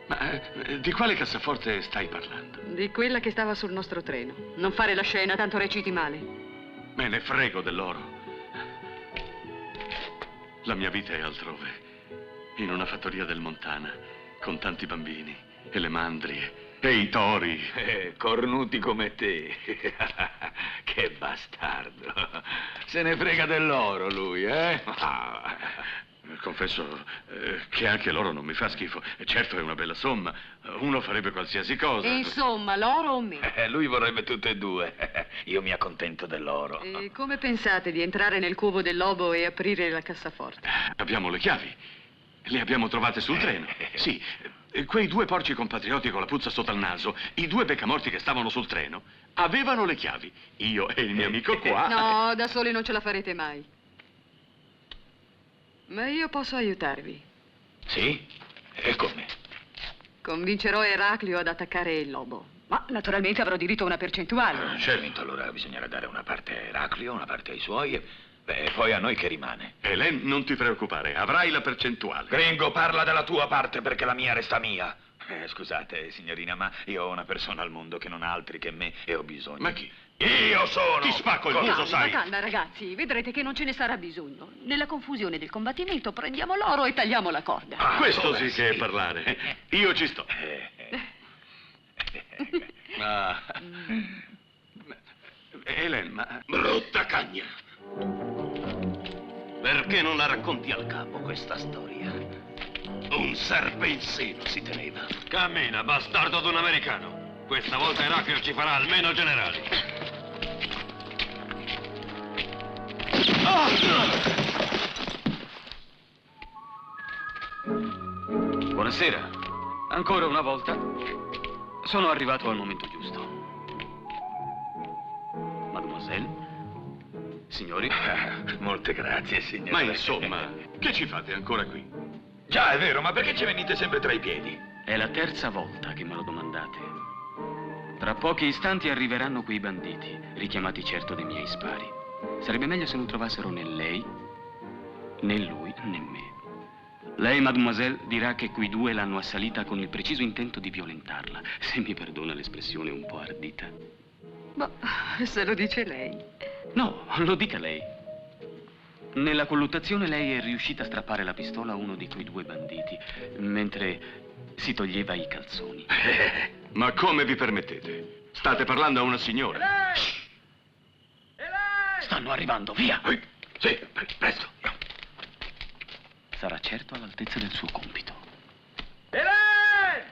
Ma di quale cassaforte stai parlando? Di quella che stava sul nostro treno. Non fare la scena, tanto reciti male. Me ne frego dell'oro. La mia vita è altrove. In una fattoria del Montana, con tanti bambini e le mandrie E i tori. Cornuti come te. Che bastardo. Se ne frega dell'oro lui, eh? Confesso che anche l'oro non mi fa schifo. Certo è una bella somma. Uno farebbe qualsiasi cosa. Insomma, l'oro o me? Lui vorrebbe tutte e due. Io mi accontento dell'oro. E come pensate di entrare nel covo del lobo e aprire la cassaforte? Abbiamo le chiavi. Le abbiamo trovate sul treno. Sì, quei due porci compatrioti con la puzza sotto al naso, i due beccamorti che stavano sul treno, avevano le chiavi. Io e il mio amico qua... No, da soli non ce la farete mai. Ma io posso aiutarvi. Sì? E come? Convincerò Eraclio ad attaccare il lobo. Ma naturalmente avrò diritto a una percentuale. Certo, allora bisognerà dare una parte a Eraclio, una parte ai suoi e poi a noi che rimane. Helen, non ti preoccupare, avrai la percentuale. Gringo, parla della tua parte perché la mia resta mia. Scusate, signorina, ma io ho una persona al mondo che non ha altri che me e ho bisogno. Ma chi? Io sono! Ti spacco il muso, sai? Calma, ragazzi, vedrete che non ce ne sarà bisogno. Nella confusione del combattimento prendiamo l'oro e tagliamo la corda. Questo sì che è parlare. Io ci sto. Helen, ma... Brutta cagna. Perché non la racconti al capo questa storia? Un serpe in seno si teneva. Cammina, bastardo d'un americano. Questa volta Eraclio ci farà almeno generali. Buonasera. Ancora una volta sono arrivato al momento giusto. Mademoiselle? Signori? Molte grazie, signore. Ma insomma, che ci fate ancora qui? Già, è vero, ma perché ci venite sempre tra i piedi? È la terza volta che me lo domandate. Tra pochi istanti arriveranno quei banditi, richiamati certo dai miei spari. Sarebbe meglio se non trovassero né lei, né lui, né me. Lei, mademoiselle, dirà che quei due l'hanno assalita con il preciso intento di violentarla, se mi perdona l'espressione un po' ardita. Ma se lo dice lei. No, lo dica lei. Nella colluttazione lei è riuscita a strappare la pistola a uno di quei due banditi, mentre si toglieva i calzoni. Ma come vi permettete? State parlando a una signora. Stanno arrivando, via! Sì, presto. Sarà certo all'altezza del suo compito. Helen!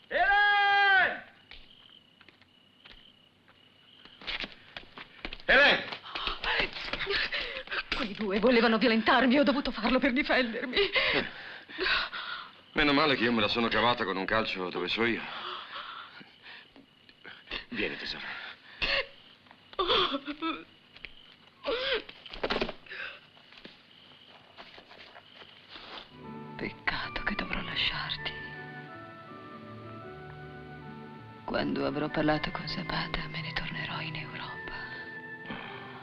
Helen! Helen! Quei due volevano violentarmi, ho dovuto farlo per difendermi. Meno male che io me la sono cavata con un calcio dove so io. Vieni, tesoro. Peccato che dovrò lasciarti. Quando avrò parlato con Zapata me ne tornerò in Europa.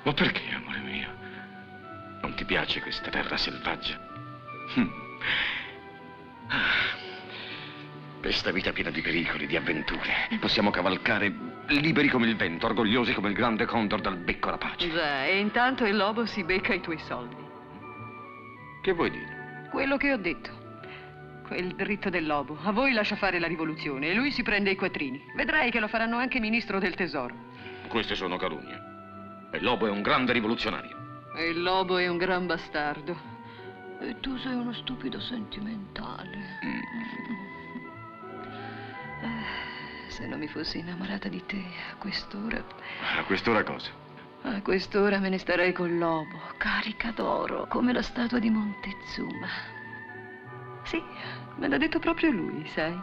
Ma perché, amore mio? Non ti piace questa terra selvaggia? Questa vita piena di pericoli, di avventure. Possiamo cavalcare liberi come il vento, orgogliosi come il grande condor dal becco alla pace. Già, e intanto il lobo si becca i tuoi soldi. Che vuoi dire? Quello che ho detto. Quel dritto del lobo. A voi lascia fare la rivoluzione e lui si prende i quattrini. Vedrai che lo faranno anche ministro del tesoro. Queste sono calunnie. Il lobo è un grande rivoluzionario. E il lobo è un gran bastardo. E tu sei uno stupido sentimentale. Se non mi fossi innamorata di te a quest'ora... A quest'ora cosa? A quest'ora me ne starei col lobo, carica d'oro, come la statua di Montezuma. Sì, me l'ha detto proprio lui, sai?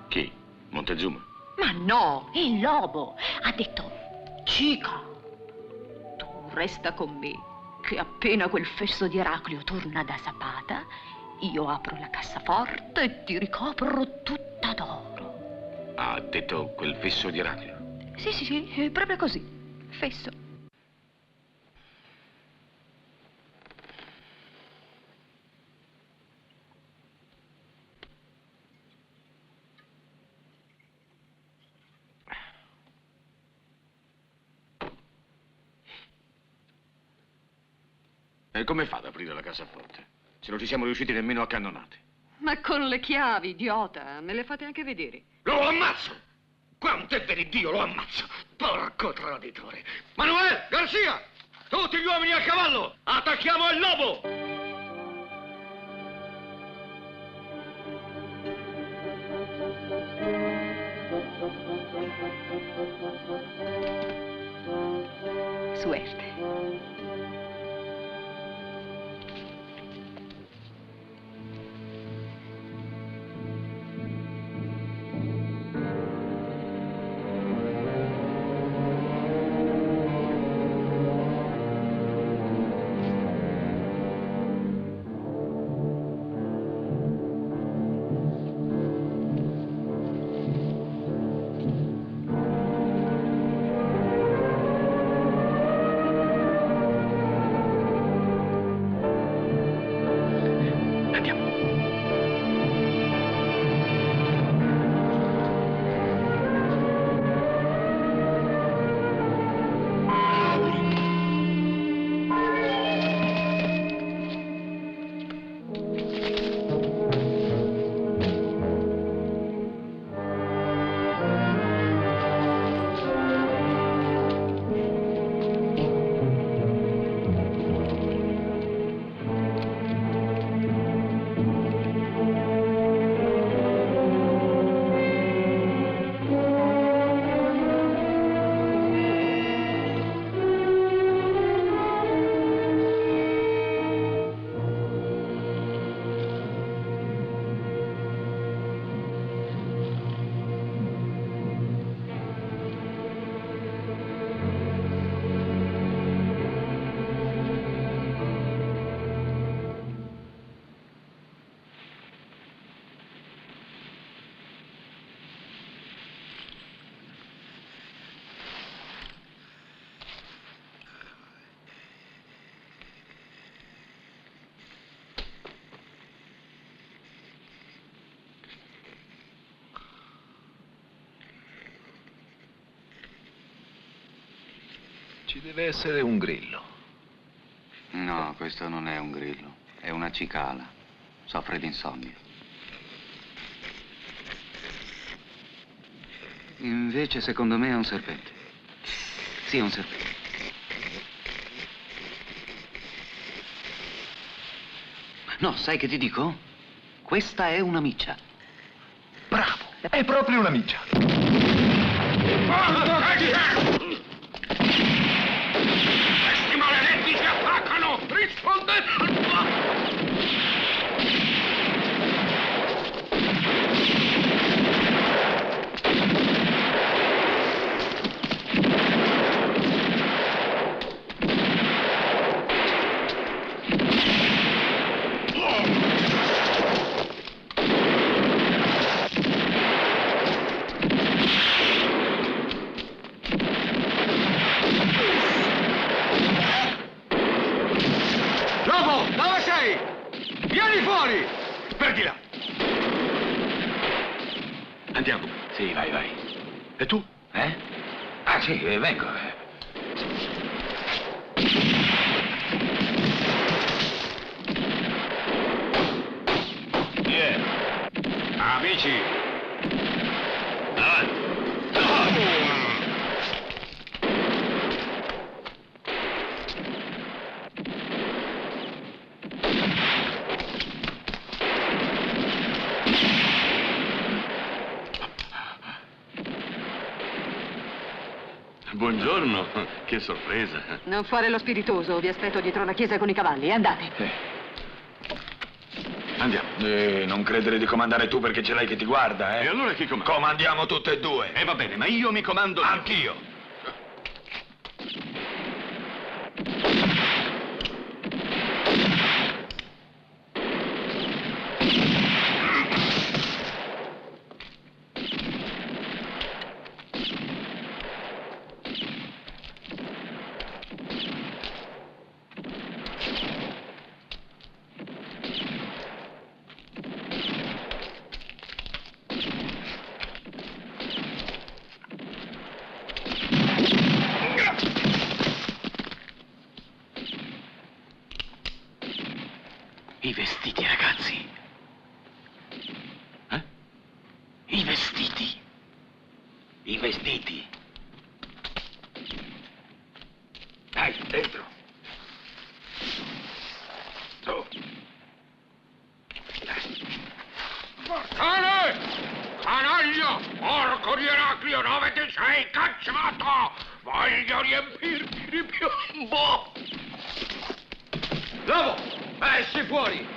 Chi? Montezuma? Ma no, il lobo ha detto: Cica, tu resta con me, che appena quel fesso di Eraclio torna da Zapata, io apro la cassaforte e ti ricopro tutta d'oro. Ha detto quel fesso di Eraclio? Sì, è proprio così, fesso. E come fa ad aprire la cassaforte? Se non ci siamo riusciti nemmeno a cannonate. Ma con le chiavi, idiota, me le fate anche vedere. Lo ammazzo! Quanto è per Dio, lo ammazzo! Porco traditore! Manuel, Garcia! Tutti gli uomini a cavallo! Attacchiamo il lobo! Suerte. Ci deve essere un grillo. No, questo non è un grillo, è una cicala. Soffre di insonnia. Invece, secondo me, è un serpente. Sì, è un serpente. No, sai che ti dico? Questa è una miccia. Bravo, è proprio una miccia. Questi maledetti ci attaccano! Rispondete! Vieni fuori! Per di là! Andiamo. Sì, vai, vai. E tu? Ah, sì, vengo. Amici! Avanti! Buongiorno, che sorpresa. Non fare lo spiritoso, vi aspetto dietro la chiesa con i cavalli, andate. Andiamo. Non credere di comandare tu perché ce l'hai che ti guarda, E allora chi comanda? Comandiamo tutte e due. Va bene, ma io mi comando. Anch'io. I vestiti, ragazzi. voglio riempirmi di piombo! Lobo, esci fuori!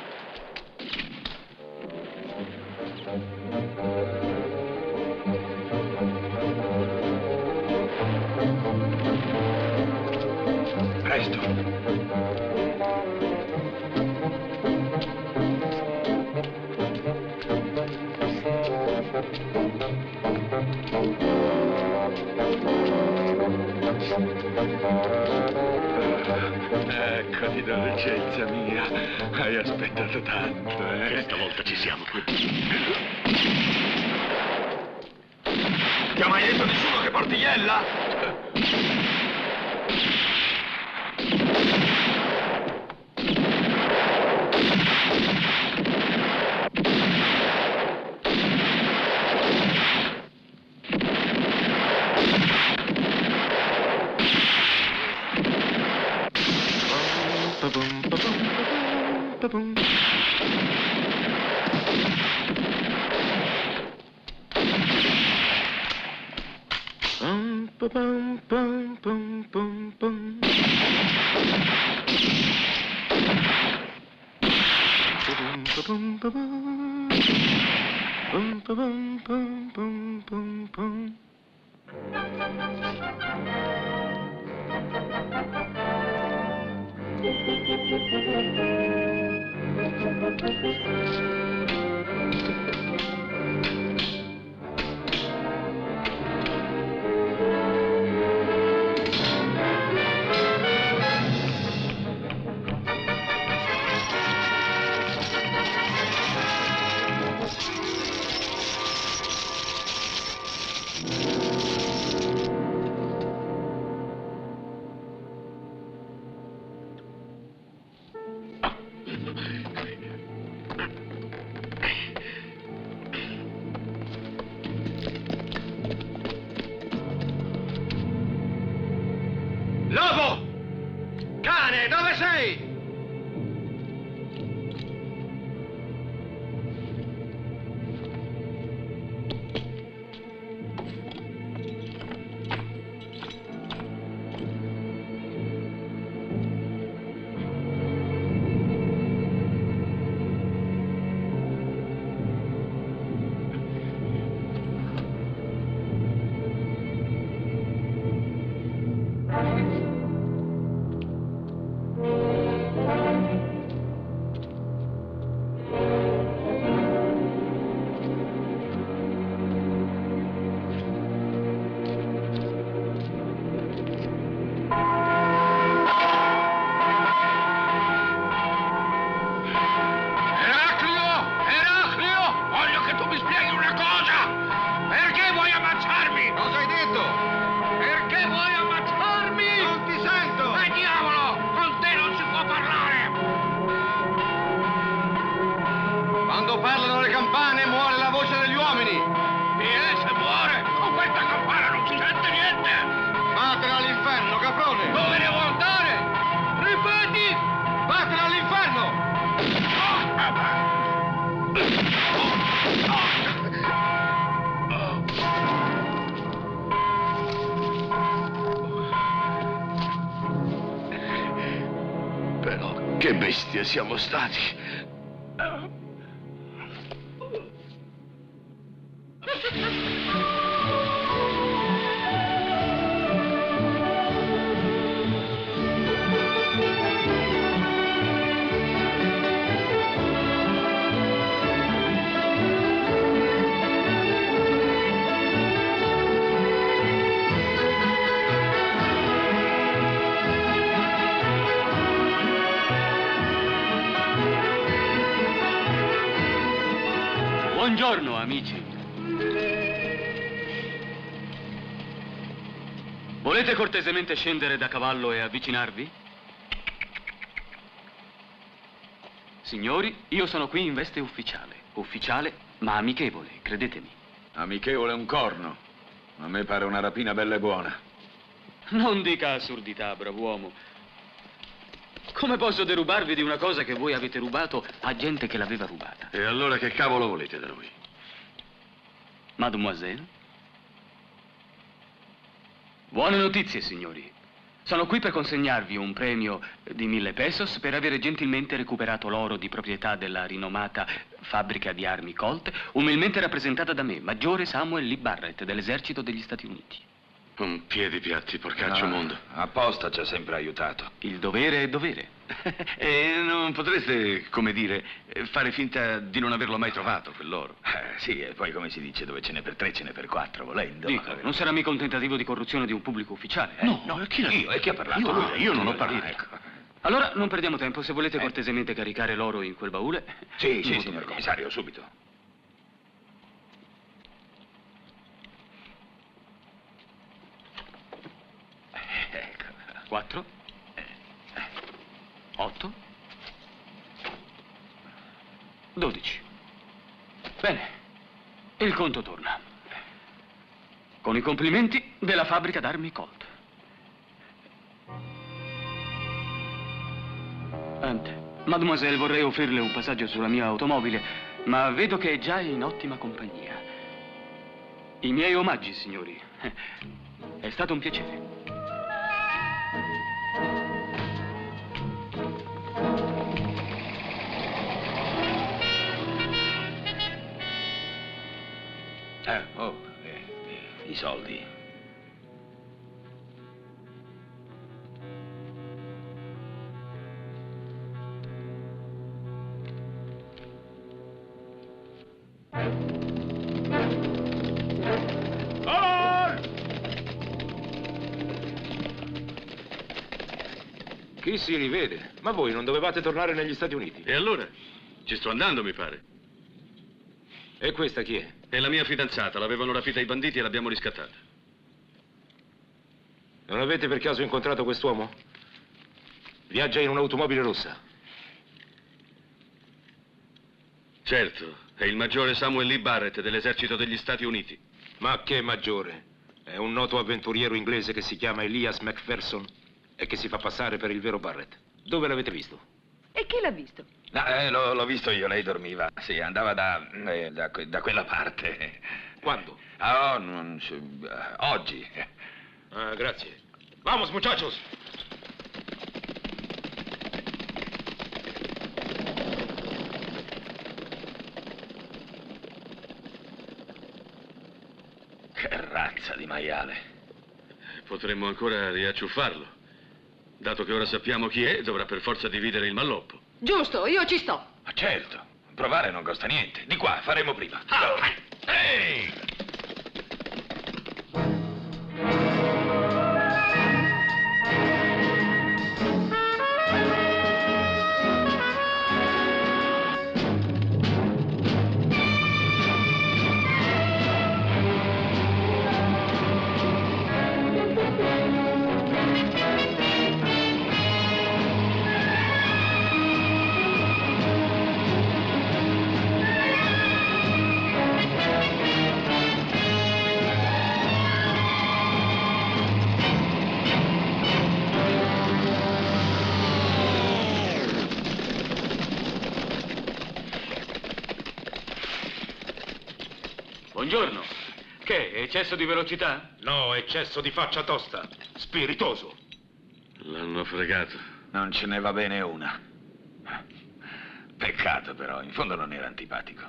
Presto. Eccoti, dolcezza mia. Hai aspettato tanto, eh? Questa volta ci siamo. Ti ha mai detto nessuno che porti Iella? Lobo! Cane, dove sei? Però che bestie siamo stati. Buongiorno, amici. Volete cortesemente scendere da cavallo e avvicinarvi? Signori, io sono qui in veste ufficiale. Ufficiale, ma amichevole, credetemi. Amichevole è un corno. A me pare una rapina bella e buona. Non dica assurdità, brav'uomo. Come posso derubarvi di una cosa che voi avete rubato a gente che l'aveva rubata? E allora che cavolo volete da noi? Mademoiselle? Buone notizie, signori. Sono qui per consegnarvi un premio di 1000 pesos per avere gentilmente recuperato l'oro di proprietà della rinomata fabbrica di armi Colt, umilmente rappresentata da me, Maggiore Samuel Lee Barrett, dell'esercito degli Stati Uniti. Un piedipiatti, porcaccio mondo. Apposta ci ha sempre aiutato. Il dovere è dovere. E non potreste, come dire, fare finta di non averlo mai trovato, quell'oro? Sì, e poi come si dice, dove ce n'è per 3 ce n'è per 4, volendo. Dico, non sarà mica un tentativo di corruzione di un pubblico ufficiale, eh? No, chi l'ha Io, e chi ha parlato? Io non ho parlato. Ecco. Allora, non perdiamo tempo. Se volete cortesemente caricare l'oro in quel baule. Sì, molto signor bene. commissario, subito. 4, 8, 12. Bene, il conto torna. Con i complimenti della fabbrica d'armi Colt. Mademoiselle, vorrei offrirle un passaggio sulla mia automobile, ma vedo che è già in ottima compagnia. I miei omaggi, signori. È stato un piacere. I soldi. Chi si rivede? Ma voi non dovevate tornare negli Stati Uniti? E allora? Ci sto andando, mi pare. E questa chi è? È la mia fidanzata, l'avevano rapita i banditi e l'abbiamo riscattata. Non avete per caso incontrato quest'uomo? Viaggia in un'automobile rossa. Certo, è il maggiore Samuel Lee Barrett dell'esercito degli Stati Uniti. Ma che maggiore? È un noto avventuriero inglese che si chiama Elias McPherson e che si fa passare per il vero Barrett. Dove l'avete visto? E chi l'ha visto? No, l'ho visto io, lei dormiva. Sì, andava da quella parte. Quando? Oggi. Ah, grazie. Vamos, muchachos! Che razza di maiale. Potremmo ancora riacciuffarlo. Dato che ora sappiamo chi è, dovrà per forza dividere il malloppo. Giusto, io ci sto. Ma certo, provare non costa niente. Di qua, faremo prima. Ehi! Buongiorno. Che? Eccesso di velocità? No, eccesso di faccia tosta. Spiritoso. L'hanno fregato. Non ce ne va bene una. Peccato però, in fondo non era antipatico.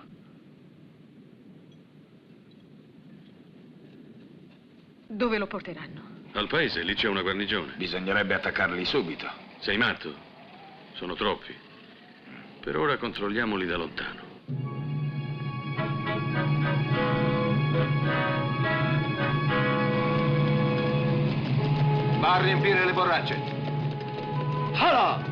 Dove lo porteranno? Al paese, lì c'è una guarnigione. Bisognerebbe attaccarli subito. Sei matto? Sono troppi. Per ora controlliamoli da lontano. Va a riempire le borracce. Hala!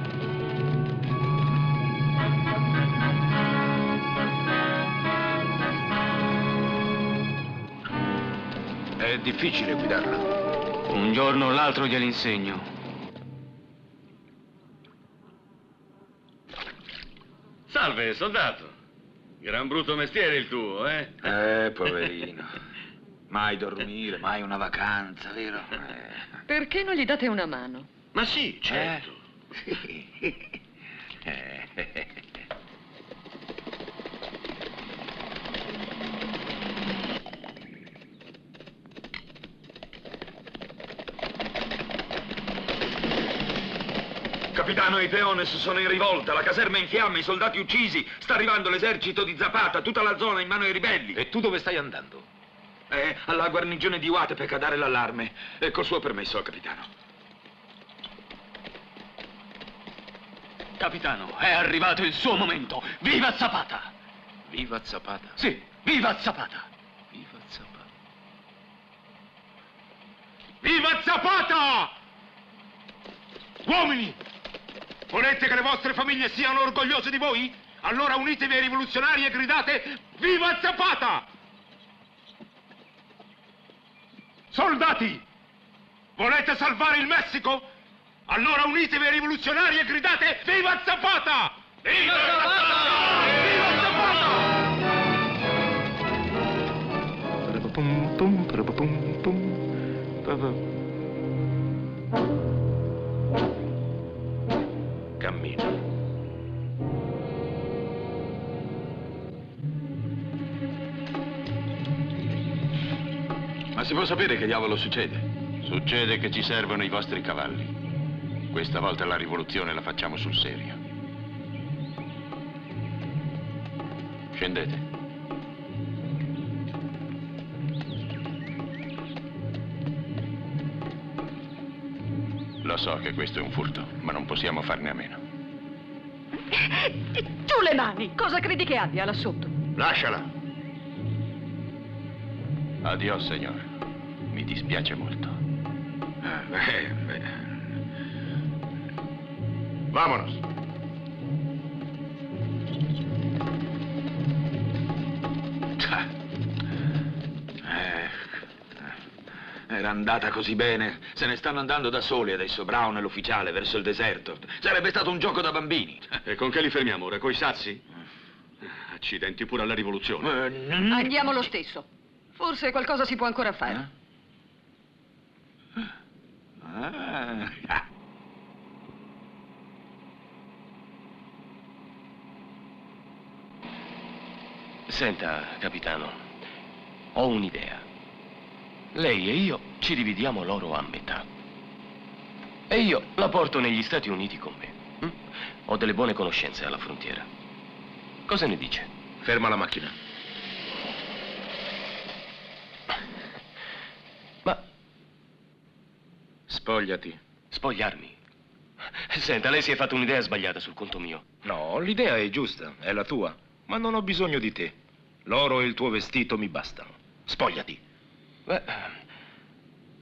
È difficile guidarla. Un giorno o l'altro gliel'insegno. Salve, soldato. Gran brutto mestiere il tuo, eh? Poverino. Mai dormire, mai una vacanza, vero? Perché non gli date una mano? Ma sì, certo. Capitano, i peones sono in rivolta, la caserma è in fiamme, i soldati uccisi, sta arrivando l'esercito di Zapata, tutta la zona in mano ai ribelli. E tu dove stai andando? Alla guarnigione di Huatepe a dare l'allarme. Col suo permesso, capitano. Capitano, è arrivato il suo momento. Viva Zapata! Viva Zapata? Sì, viva Zapata! Viva Zapata! Viva Zapata! Uomini! Volete che le vostre famiglie siano orgogliose di voi? Allora unitevi ai rivoluzionari e gridate Viva Zapata! Soldati! Volete salvare il Messico? Allora unitevi ai rivoluzionari e gridate Viva Zapata! Viva Zapata! Viva Cammina. Ma si può sapere che diavolo succede? Succede che ci servono i vostri cavalli. Questa volta la rivoluzione la facciamo sul serio. Scendete. Lo so che questo è un furto, ma non possiamo farne a meno. Tu le mani! Cosa credi che abbia là sotto? Lasciala. Addio, signor. Mi dispiace molto. Vamonos. Era andata così bene. Se ne stanno andando da soli adesso, Brown e l'ufficiale, verso il deserto. Sarebbe stato un gioco da bambini. E con che li fermiamo ora? Coi sazi? Accidenti pure alla rivoluzione. Andiamo lo stesso. Forse qualcosa si può ancora fare. Senta, capitano, ho un'idea. Lei e io ci dividiamo l'oro a metà. E io la porto negli Stati Uniti con me. Ho delle buone conoscenze alla frontiera. Cosa ne dice? Ferma la macchina. Ma... Spogliati. Spogliarmi? Senta, lei si è fatto un'idea sbagliata sul conto mio. No, l'idea è giusta, è la tua. Ma non ho bisogno di te. L'oro e il tuo vestito mi bastano. Spogliati. Beh,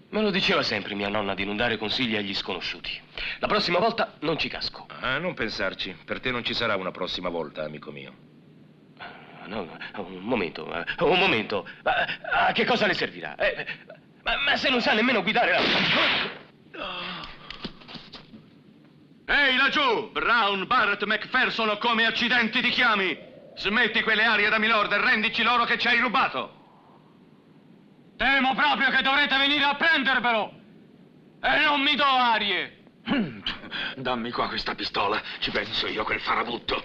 me lo diceva sempre mia nonna di non dare consigli agli sconosciuti. La prossima volta non ci casco. Non pensarci. Per te non ci sarà una prossima volta, amico mio. No, un momento. A che cosa le servirà? Ma se non sa nemmeno guidare la... Ehi, laggiù! Brown, Barrett, McPherson o come accidenti ti chiami! Smetti quelle arie da milord e rendici l'oro che ci hai rubato! Temo proprio che dovrete venire a prendervelo! E non mi do arie! Dammi qua questa pistola, ci penso io a quel farabutto.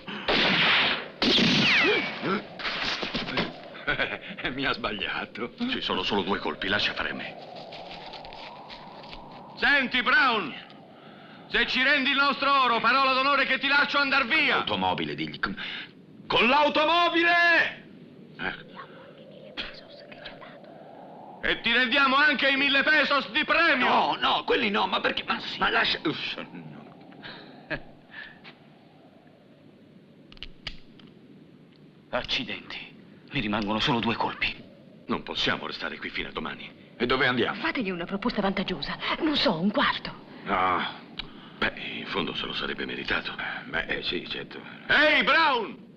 Mi ha sbagliato. Ci sono solo 2 colpi, lascia fare a me. Senti, Brown! Se ci rendi il nostro oro, parola d'onore che ti lascio andar via! L'automobile, digli. Con l'automobile! E ti rendiamo anche i 1000 pesos di premio! No, quelli no, ma perché? Ma sì. Ma lascia... Accidenti, mi rimangono solo 2 colpi. Non possiamo restare qui fino a domani. E dove andiamo? Fategli una proposta vantaggiosa. Non so, un quarto. No. Beh, in fondo se lo sarebbe meritato. Beh, sì, certo. Ehi, Brown!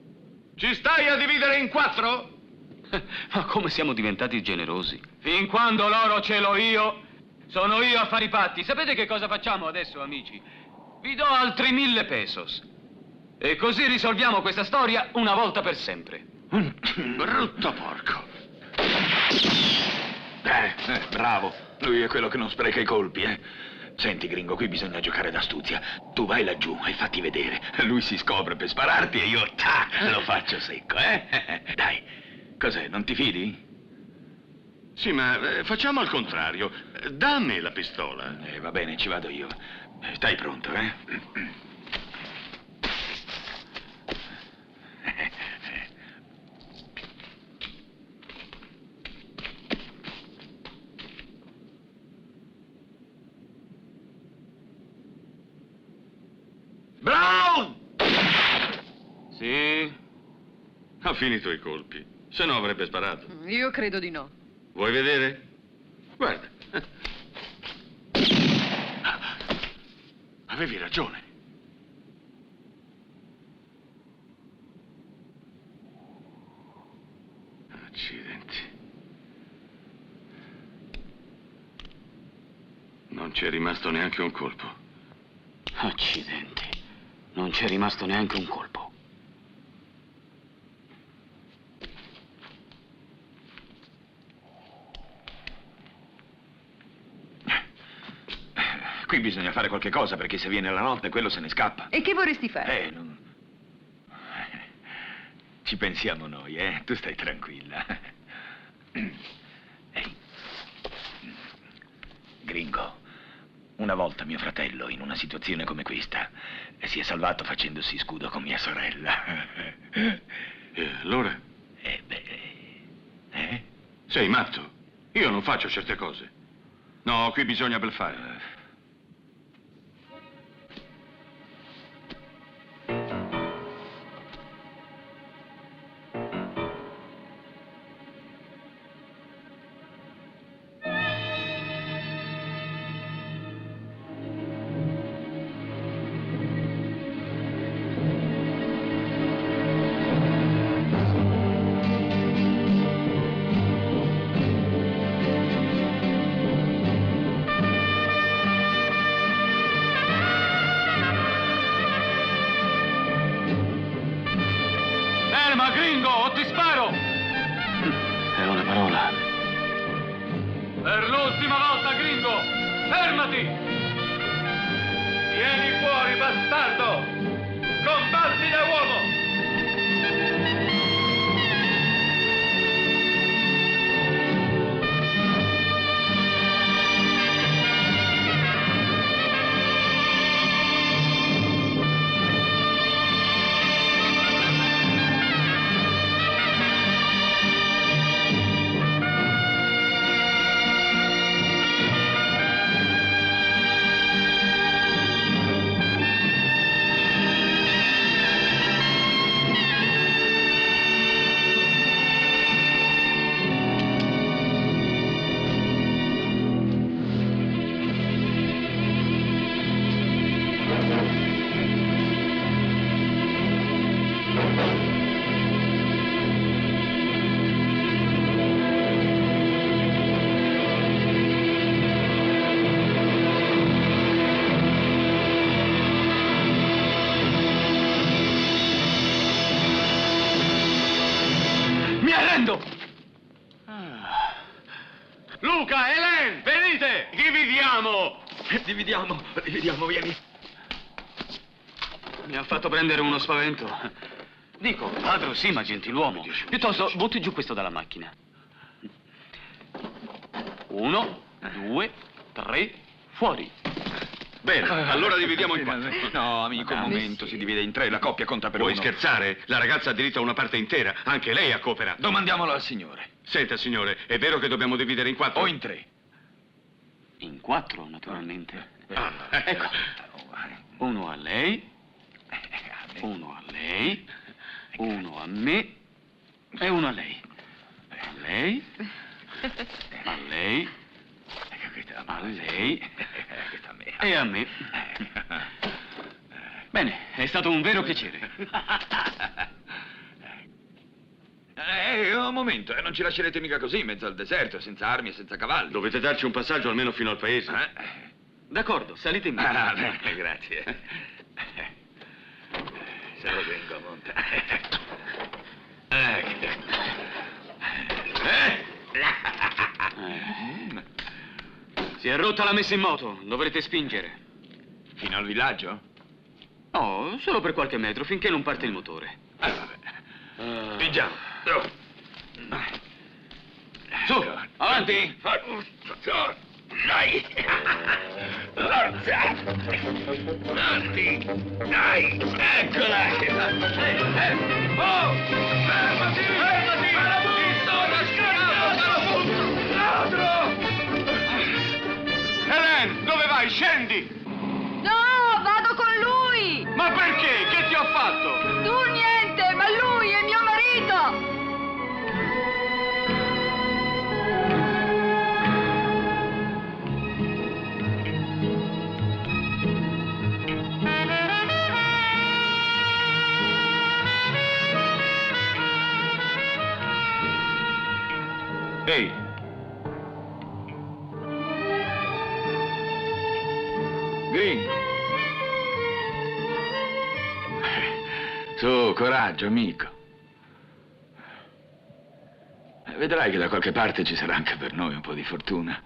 Ci stai a dividere in 4? Ma come siamo diventati generosi? Fin quando l'oro ce l'ho io, sono io a fare i patti. Sapete che cosa facciamo adesso, amici? Vi do altri 1000 pesos. E così risolviamo questa storia una volta per sempre. Brutto porco. Bravo. Lui è quello che non spreca i colpi, eh. Senti, gringo, qui bisogna giocare d'astuzia. Tu vai laggiù e fatti vedere. Lui si scopre per spararti e io, lo faccio secco, eh? Dai. Cos'è, non ti fidi? Sì, ma facciamo al contrario. Dammi la pistola. Va bene, ci vado io. Stai pronto, eh? Brown! Sì? Ha finito i colpi. Se no avrebbe sparato. Io credo di no. Vuoi vedere? Guarda. Avevi ragione. Accidenti. Non c'è rimasto neanche un colpo. Accidenti. Non c'è rimasto neanche un colpo. Qui bisogna fare qualche cosa, perché se viene la notte quello se ne scappa. E che vorresti fare? Non... Ci pensiamo noi, eh? Tu stai tranquilla. Ehi. Gringo, una volta mio fratello, in una situazione come questa, si è salvato facendosi scudo con mia sorella. E allora? Sei matto? Io non faccio certe cose. No, qui bisogna bluffare. Gringo, ti sparo! È una parola. Per l'ultima volta, Gringo! Fermati! Vieni fuori, bastardo! Combatti da uomo! Luca, Helen, venite! Dividiamo! Dividiamo, vieni. Mi ha fatto prendere uno spavento. Dico, ladro sì, ma gentiluomo. Piuttosto, butti giù questo dalla macchina. 1, 2, 3, fuori. Bene, allora dividiamo in 4. No, amico, un momento, si divide in 3, la coppia conta per Vuoi uno. scherzare? La ragazza ha diritto a una parte intera, anche lei ha cooperato. Domandiamolo al signore. Senta, signore, è vero che dobbiamo dividere in 4? O in 3. In 4, naturalmente. Ecco. 1 a lei, 1 a lei, 1 a me e 1 a lei. A lei, a lei, a lei e a me. Bene, è stato un vero piacere. Un momento, non ci lascerete mica così, in mezzo al deserto, senza armi e senza cavalli. Dovete darci un passaggio almeno fino al paese. D'accordo, salite in macchina. Bene, grazie. Se lo vengo a monte. Si è rotta la messa in moto, dovrete spingere. Fino al villaggio? No, solo per qualche metro, finché non parte il motore. Vabbè. Spingiamo. Su, avanti! Dai! Forza! Avanti! Dai! Eccola! Oh! Fermati! Fermati! Ladro! Hélène, dove vai? Scendi! No, vado con lui! Ma perché? Che ti ho fatto? Tu niente, ma lui è mio marito! Ehi! Green! Su, coraggio, amico. Vedrai che da qualche parte ci sarà anche per noi un po' di fortuna.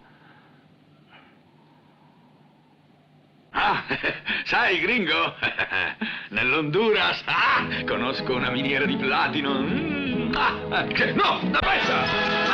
Ah, sai, gringo, nell'Honduras, conosco una miniera di platino. No, da pezza!